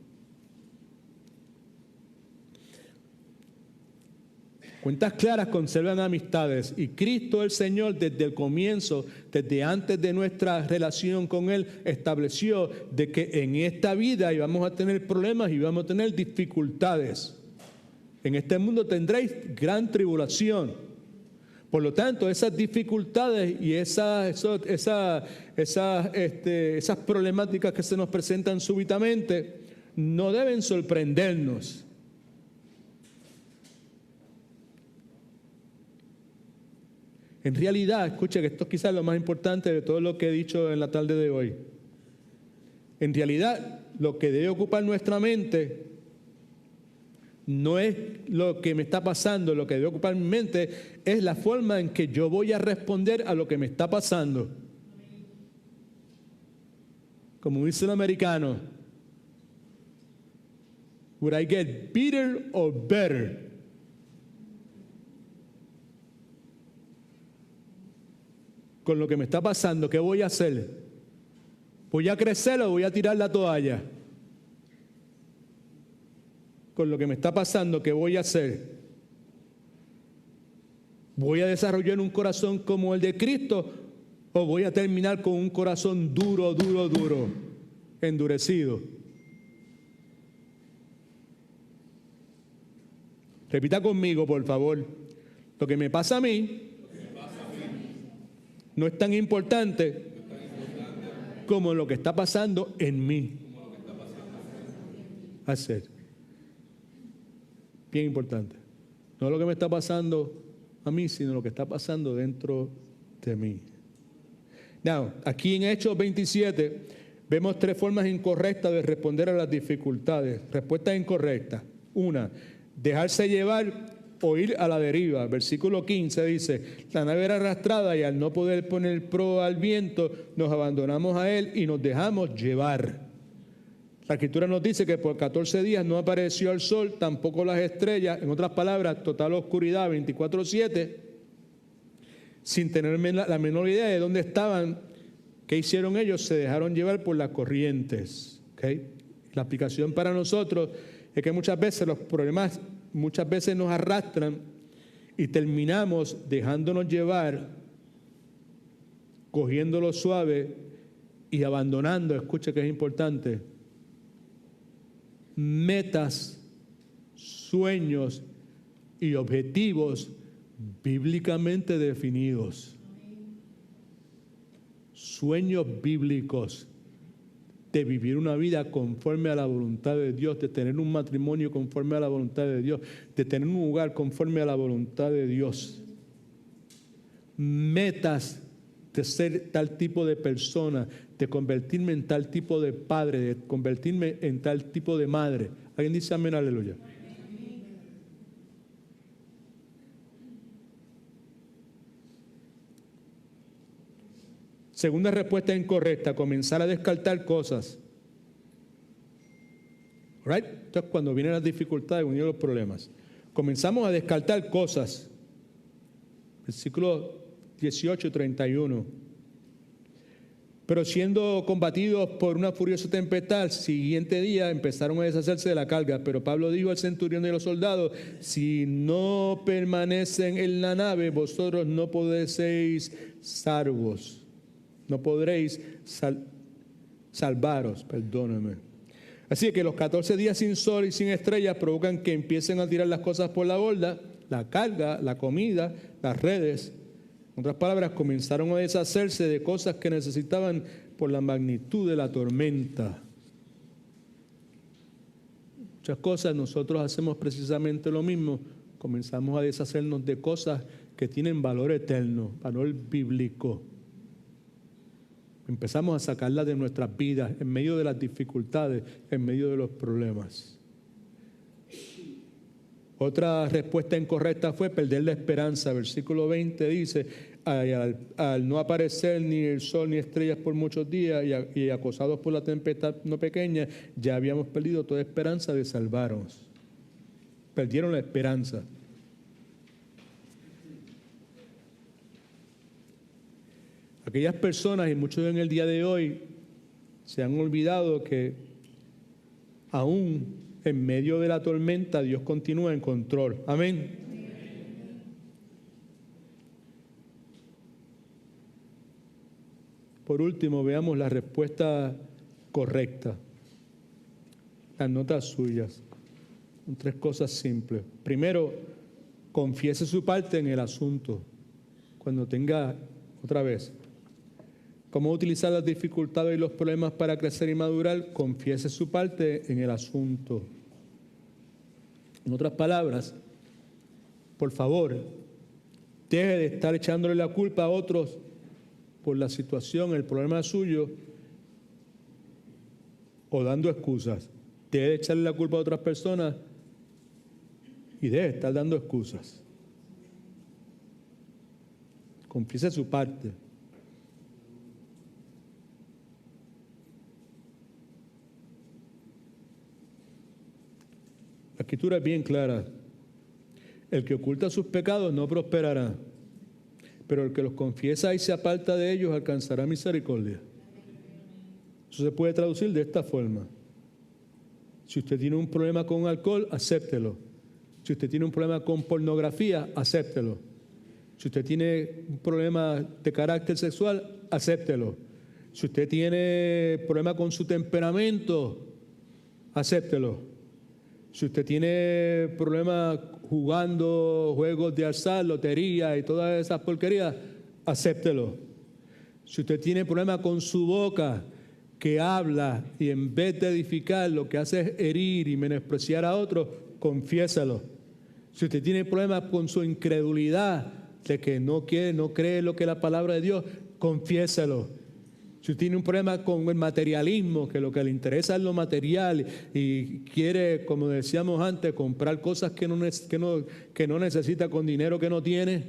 Cuentas claras conservan amistades, y Cristo el Señor desde el comienzo, desde antes de nuestra relación con Él, estableció de que en esta vida íbamos a tener problemas y íbamos a tener dificultades. En este mundo tendréis gran tribulación. Por lo tanto, esas dificultades y esas problemáticas que se nos presentan súbitamente no deben sorprendernos. En realidad, escuche que esto es quizás lo más importante de todo lo que he dicho en la tarde de hoy. En realidad, lo que debe ocupar nuestra mente no es lo que me está pasando. Lo que debe ocupar mi mente es la forma en que yo voy a responder a lo que me está pasando. Como dice el americano: would I get bitter or better? Con lo que me está pasando, ¿qué voy a hacer? ¿Voy a crecer o voy a tirar la toalla? Con lo que me está pasando, ¿qué voy a hacer? ¿Voy a desarrollar un corazón como el de Cristo o voy a terminar con un corazón duro, endurecido? Repita conmigo, por favor. Lo que me pasa a mí no es tan importante como lo que está pasando en mí. Hacer. Bien importante. No lo que me está pasando a mí, sino lo que está pasando dentro de mí. Now, aquí en Hechos 27 vemos 3 formas incorrectas de responder a las dificultades. Respuesta incorrecta. Una, dejarse llevar o ir a la deriva. Versículo 15 dice: la nave era arrastrada y al no poder poner proa al viento, nos abandonamos a él y nos dejamos llevar. La Escritura nos dice que por 14 días no apareció el sol, tampoco las estrellas. En otras palabras, total oscuridad 24/7, sin tener la menor idea de dónde estaban. ¿Qué hicieron ellos? Se dejaron llevar por las corrientes. ¿Okay? La aplicación para nosotros es que muchas veces los problemas nos arrastran Y terminamos dejándonos llevar, cogiéndolo suave y abandonando, escucha que es importante, metas, sueños y objetivos bíblicamente definidos. Sueños bíblicos de vivir una vida conforme a la voluntad de Dios, de tener un matrimonio conforme a la voluntad de Dios, de tener un hogar conforme a la voluntad de Dios. Metas de ser tal tipo de persona, de convertirme en tal tipo de padre, de convertirme en tal tipo de madre. ¿Alguien dice amén, aleluya? Segunda respuesta incorrecta, comenzar a descartar cosas. Right? Entonces, cuando vienen las dificultades, vienen los problemas. Comenzamos a descartar cosas. Versículo 18 y 31. Pero siendo combatidos por una furiosa tempestad, al siguiente día empezaron a deshacerse de la carga. Pero Pablo dijo al centurión y a los soldados: si no permanecen en la nave, vosotros no podréis salvos. No podréis salvaros, perdóname. Así que los 14 días sin sol y sin estrellas provocan que empiecen a tirar las cosas por la borda, la carga, la comida, las redes. En otras palabras, comenzaron a deshacerse de cosas que necesitaban por la magnitud de la tormenta. Muchas cosas nosotros hacemos precisamente lo mismo. Comenzamos a deshacernos de cosas que tienen valor eterno, valor bíblico. Empezamos a sacarlas de nuestras vidas en medio de las dificultades, en medio de los problemas. Otra respuesta incorrecta fue perder la esperanza. Versículo 20 dice: al no aparecer ni el sol ni estrellas por muchos días y acosados por la tempestad no pequeña, ya habíamos perdido toda esperanza de salvarnos. Perdieron la esperanza. Aquellas personas, y muchos en el día de hoy, se han olvidado que aún en medio de la tormenta Dios continúa en control. Amén. Por último, veamos la respuesta correcta. Las notas suyas. Son 3 cosas simples. Primero, confiese su parte en el asunto. Cuando tenga, otra vez, cómo utilizar las dificultades y los problemas para crecer y madurar, confiese su parte en el asunto. En otras palabras, por favor, deje de estar echándole la culpa a otros por la situación, el problema suyo, o dando excusas. Deje de echarle la culpa a otras personas y deje de estar dando excusas. Confiese su parte. La Escritura es bien clara. El que oculta sus pecados no prosperará, pero el que los confiesa y se aparta de ellos alcanzará misericordia. Eso se puede traducir de esta forma. Si usted tiene un problema con alcohol, acéptelo. Si usted tiene un problema con pornografía, acéptelo. Si usted tiene un problema de carácter sexual, acéptelo. Si usted tiene problema con su temperamento, acéptelo. Si usted tiene problemas jugando juegos de azar, lotería y todas esas porquerías, acéptelo. Si usted tiene problemas con su boca, que habla y en vez de edificar lo que hace es herir y menospreciar a otros, confiésalo. Si usted tiene problemas con su incredulidad, de que no cree lo que la palabra de Dios, confiésalo. Si usted tiene un problema con el materialismo, que lo que le interesa es lo material y quiere, como decíamos antes, comprar cosas que no necesita con dinero que no tiene,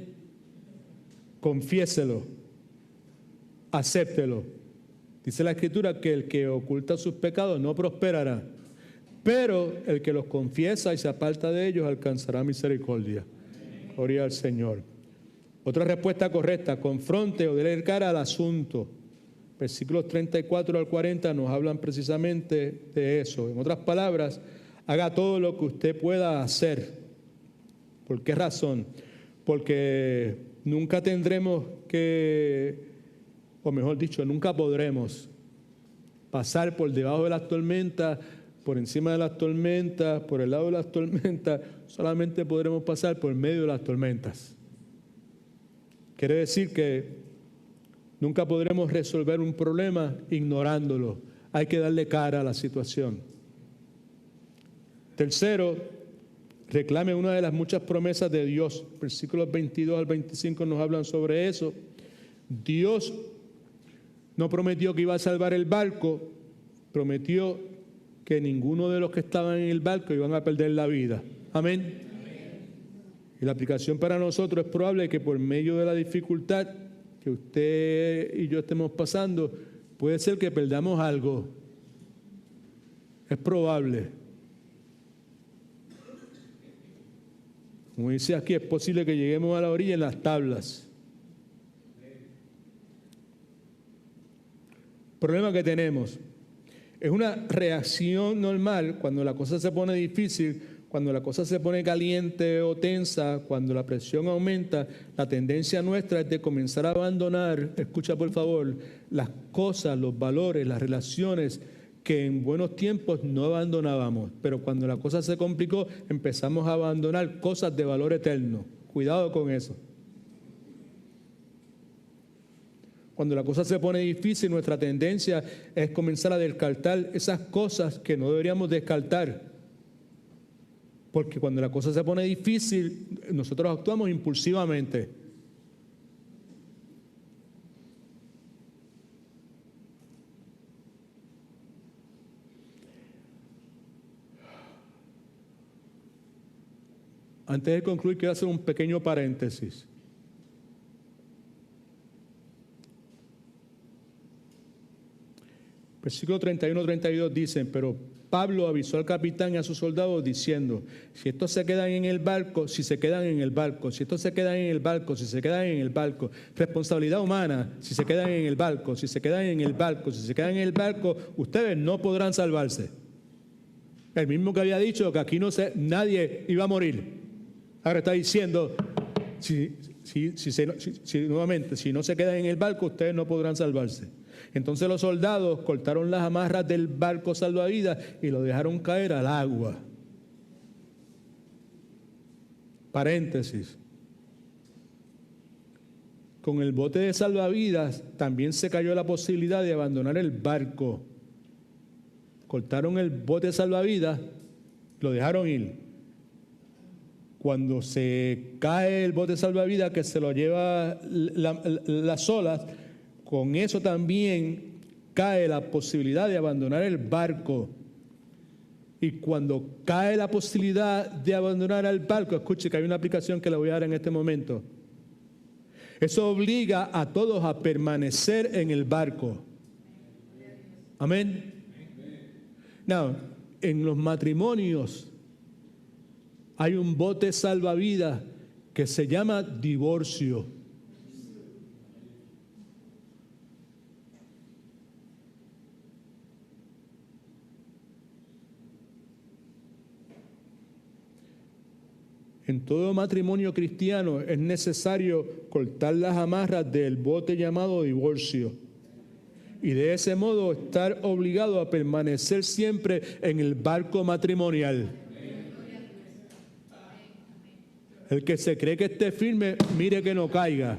confiéselo, acéptelo. Dice la Escritura que el que oculta sus pecados no prosperará, pero el que los confiesa y se aparta de ellos alcanzará misericordia. Gloria al Señor. Otra respuesta correcta: confronte o dele cara al asunto. Versículos 34 al 40 nos hablan precisamente de eso. En otras palabras, haga todo lo que usted pueda hacer. ¿Por qué razón? porque nunca tendremos que, o mejor dicho, nunca podremos pasar por debajo de las tormentas, por encima de las tormentas, por el lado de las tormentas. Solamente podremos pasar por medio de las tormentas. Quiere decir que nunca podremos resolver un problema ignorándolo. Hay que darle cara a la situación. Tercero, reclame una de las muchas promesas de Dios. Versículos 22 al 25 nos hablan sobre eso. Dios no prometió que iba a salvar el barco, prometió que ninguno de los que estaban en el barco iban a perder la vida. Amén. Y la aplicación para nosotros es probable que por medio de la dificultad que usted y yo estemos pasando, puede ser que perdamos algo. Es probable. Como dice aquí, es posible que lleguemos a la orilla en las tablas. El problema que tenemos es una reacción normal cuando la cosa se pone difícil, cuando la cosa se pone caliente o tensa, cuando la presión aumenta. La tendencia nuestra es de comenzar a abandonar, escucha por favor, las cosas, los valores, las relaciones que en buenos tiempos no abandonábamos, pero cuando la cosa se complicó empezamos a abandonar cosas de valor eterno. Cuidado con eso. Cuando la cosa se pone difícil, nuestra tendencia es comenzar a descartar esas cosas que no deberíamos descartar. Porque cuando la cosa se pone difícil, nosotros actuamos impulsivamente. Antes de concluir, quiero hacer un pequeño paréntesis. Versículo 31-32 dicen, pero Pablo avisó al capitán y a sus soldados diciendo, si estos se quedan en el barco, si se quedan en el barco, si estos se quedan en el barco, si se quedan en el barco, responsabilidad humana, si se quedan en el barco, si se quedan en el barco, si se quedan en el barco, ustedes no podrán salvarse. El mismo que había dicho que aquí nadie iba a morir. Ahora está diciendo, nuevamente, si no se quedan en el barco, ustedes no podrán salvarse. Entonces los soldados cortaron las amarras del barco salvavidas y lo dejaron caer al agua. Paréntesis. Con el bote de salvavidas también se cayó la posibilidad de abandonar el barco. Cortaron el bote de salvavidas, lo dejaron ir. Cuando se cae el bote de salvavidas que se lo lleva las olas, con eso también cae la posibilidad de abandonar el barco. Y cuando cae la posibilidad de abandonar el barco, escuche que hay una aplicación que le voy a dar en este momento. Eso obliga a todos a permanecer en el barco. Amén. Now, en los matrimonios hay un bote salvavidas que se llama divorcio. En todo matrimonio cristiano es necesario cortar las amarras del bote llamado divorcio y de ese modo estar obligado a permanecer siempre en el barco matrimonial. El que se cree que esté firme, mire que no caiga.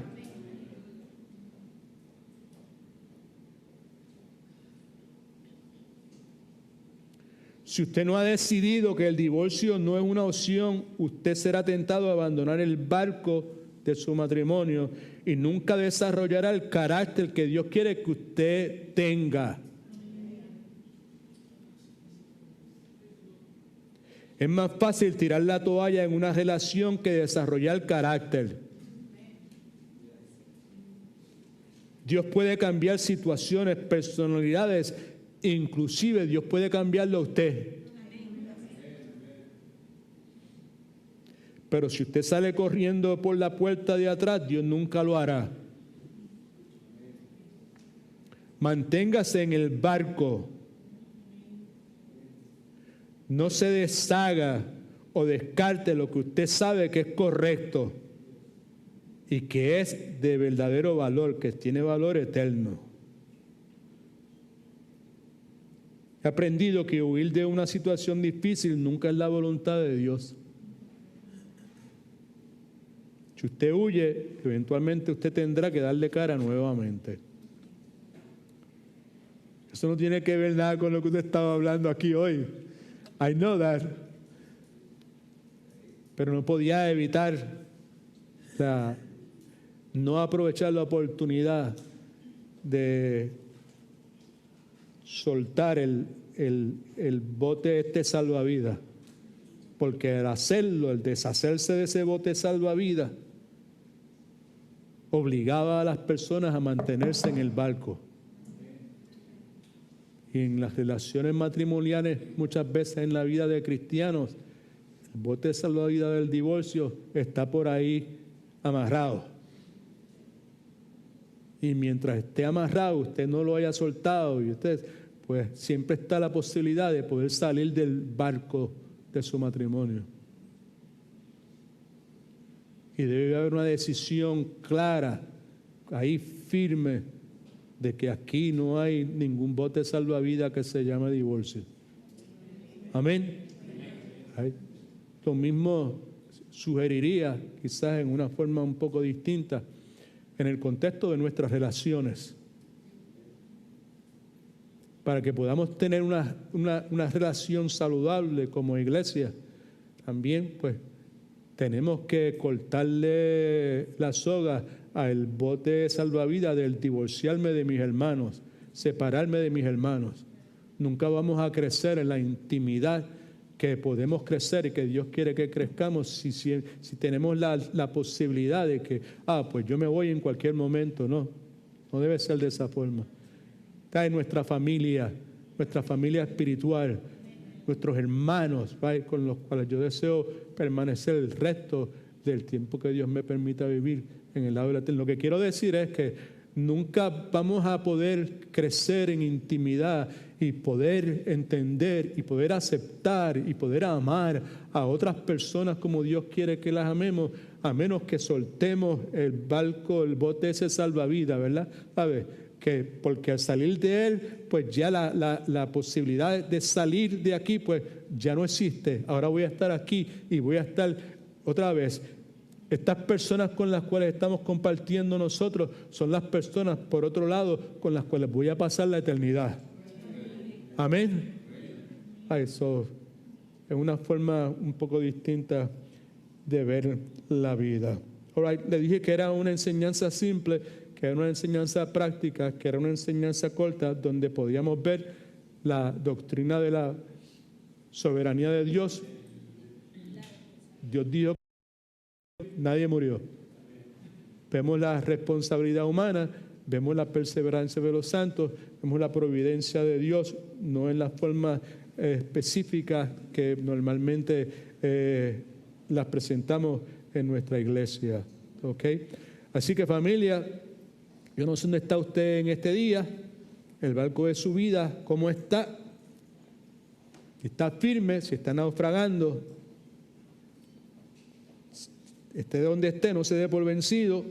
Si usted no ha decidido que el divorcio no es una opción, usted será tentado a abandonar el barco de su matrimonio y nunca desarrollará el carácter que Dios quiere que usted tenga. Es más fácil tirar la toalla en una relación que desarrollar carácter. Dios puede cambiar situaciones, personalidades, inclusive Dios puede cambiarlo a usted. Pero si usted sale corriendo por la puerta de atrás, Dios nunca lo hará. Manténgase en el barco. No se deshaga o descarte lo que usted sabe que es correcto. y que es de verdadero valor, que tiene valor eterno. He aprendido que huir de una situación difícil nunca es la voluntad de Dios. Si usted huye, eventualmente usted tendrá que darle cara nuevamente. Eso no tiene que ver nada con lo que usted estaba hablando aquí hoy. I know that. Pero no podía evitar no aprovechar la oportunidad de soltar el bote salvavidas, porque al hacerlo, el deshacerse de ese bote salvavidas, obligaba a las personas a mantenerse en el barco. Y en las relaciones matrimoniales, muchas veces en la vida de cristianos, el bote salvavidas del divorcio está por ahí amarrado. Y mientras esté amarrado, usted no lo haya soltado, y usted, pues siempre está la posibilidad de poder salir del barco de su matrimonio. Y debe haber una decisión clara, ahí firme, de que aquí no hay ningún bote salvavidas que se llame divorcio. Amén. Lo mismo sugeriría, quizás en una forma un poco distinta, en el contexto de nuestras relaciones, para que podamos tener una relación saludable como iglesia. También, pues, tenemos que cortarle la soga al bote salvavidas del divorciarme de mis hermanos, separarme de mis hermanos. Nunca vamos a crecer en la intimidad que podemos crecer y que Dios quiere que crezcamos si tenemos la posibilidad de que, pues yo me voy en cualquier momento. No debe ser de esa forma. Está en nuestra familia espiritual, nuestros hermanos, ¿right?, con los cuales yo deseo permanecer el resto del tiempo que Dios me permita vivir en el lado del eterno. Lo que quiero decir es que nunca vamos a poder crecer en intimidad y poder entender y poder aceptar y poder amar a otras personas como Dios quiere que las amemos, a menos que soltemos el barco, el bote ese salvavidas, ¿verdad? ¿Sabes? Porque al salir de él, pues ya la posibilidad de salir de aquí, pues ya no existe. Ahora voy a estar aquí y voy a estar otra vez. Estas personas con las cuales estamos compartiendo nosotros son las personas, por otro lado, con las cuales voy a pasar la eternidad. Amén. Eso es una forma un poco distinta de ver la vida. All right. Le dije que era una enseñanza simple, que era una enseñanza práctica, que era una enseñanza corta, donde podíamos ver la doctrina de la soberanía de Dios. Dios dijo que nadie murió. Vemos la responsabilidad humana, vemos la perseverancia de los santos, vemos la providencia de Dios, no en la forma específica que normalmente las presentamos en nuestra iglesia. ¿Ok? Así que, familia, yo no sé dónde está usted en este día, el barco de su vida, cómo está. Si está firme, si está naufragando, esté donde esté, no se dé por vencido.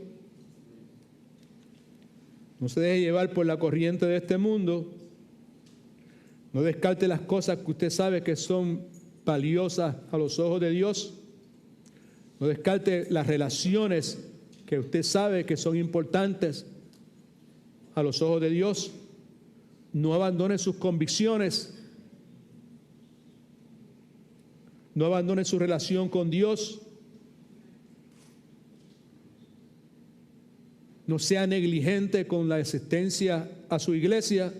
No se deje llevar por la corriente de este mundo. No descarte las cosas que usted sabe que son valiosas a los ojos de Dios. No descarte las relaciones que usted sabe que son importantes a los ojos de Dios. No abandone sus convicciones. No abandone su relación con Dios. No sea negligente con la asistencia a su iglesia.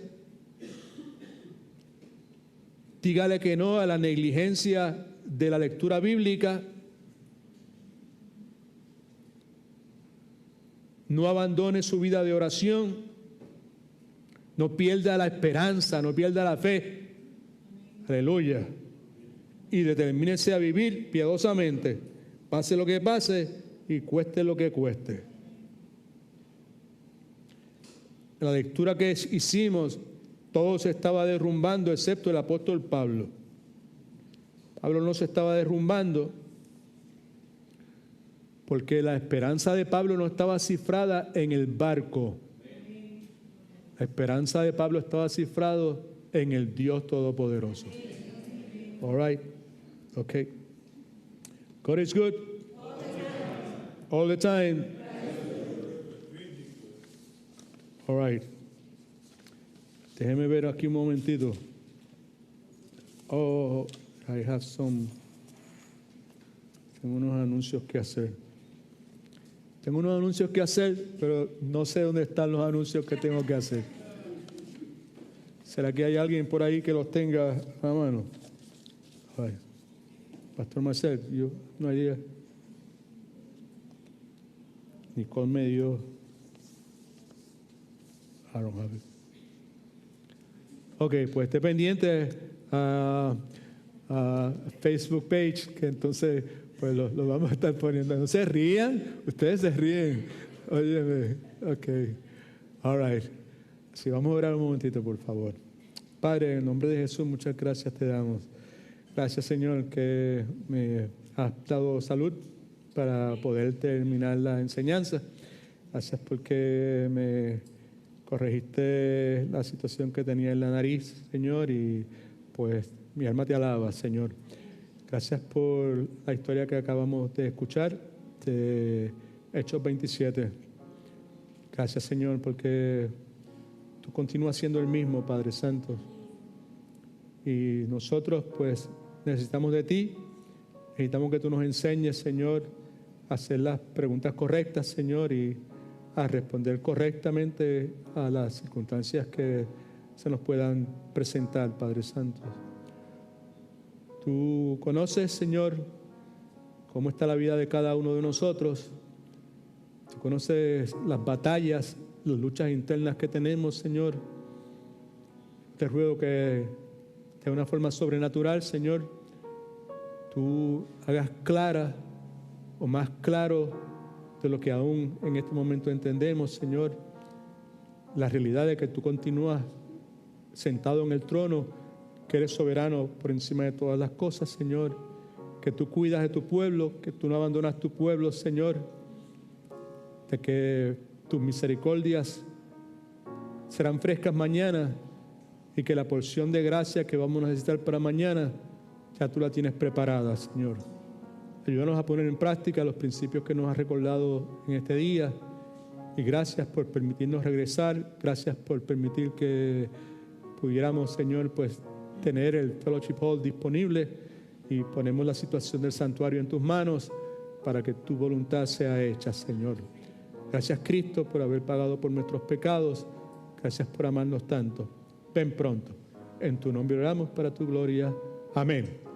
Dígale que no a la negligencia de la lectura bíblica. No abandone su vida de oración. No pierda la esperanza, no pierda la fe. Aleluya. Y determínese a vivir piadosamente, pase lo que pase y cueste lo que cueste. En la lectura que hicimos, todo se estaba derrumbando excepto el apóstol Pablo. Pablo no se estaba derrumbando. Porque la esperanza de Pablo no estaba cifrada en el barco. La esperanza de Pablo estaba cifrada en el Dios Todopoderoso. All right. Okay. God is good. All the time. All right. Déjeme ver aquí un momentito. Oh, I have some. Tengo unos anuncios que hacer. Tengo unos anuncios que hacer, pero no sé dónde están los anuncios que tengo que hacer. ¿Será que hay alguien por ahí que los tenga a mano? Ay. Pastor Marcel, yo no hay idea. Nicole me dio. I don't have it. Ok, pues esté pendiente a Facebook page, que entonces pues lo vamos a estar poniendo. No se rían, ustedes se ríen. Óyeme, ok. All right. Sí, vamos a orar un momentito, por favor. Padre, en nombre de Jesús, muchas gracias te damos. Gracias, Señor, que me has dado salud para poder terminar la enseñanza. Gracias porque me corregiste la situación que tenía en la nariz, Señor, y pues mi alma te alaba, Señor. Gracias por la historia que acabamos de escuchar de Hechos 27. Gracias, Señor, porque tú continúas siendo el mismo, Padre Santo. Y nosotros, pues, necesitamos de ti. Necesitamos que tú nos enseñes, Señor, a hacer las preguntas correctas, Señor, y a responder correctamente a las circunstancias que se nos puedan presentar, Padre Santo. Tú conoces, Señor, cómo está la vida de cada uno de nosotros. Tú conoces las batallas, las luchas internas que tenemos, Señor. Te ruego que de una forma sobrenatural, Señor, tú hagas clara o más claro de lo que aún en este momento entendemos, Señor, la realidad de que tú continúas sentado en el trono, que eres soberano por encima de todas las cosas, Señor, que tú cuidas de tu pueblo, que tú no abandonas tu pueblo, Señor, de que tus misericordias serán frescas mañana y que la porción de gracia que vamos a necesitar para mañana ya tú la tienes preparada, Señor. Ayúdanos a poner en práctica los principios que nos has recordado en este día. Y gracias por permitirnos regresar. Gracias por permitir que pudiéramos, Señor, pues tener el Fellowship Hall disponible. Y ponemos la situación del santuario en tus manos para que tu voluntad sea hecha, Señor. Gracias, Cristo, por haber pagado por nuestros pecados. Gracias por amarnos tanto. Ven pronto. En tu nombre oramos para tu gloria. Amén.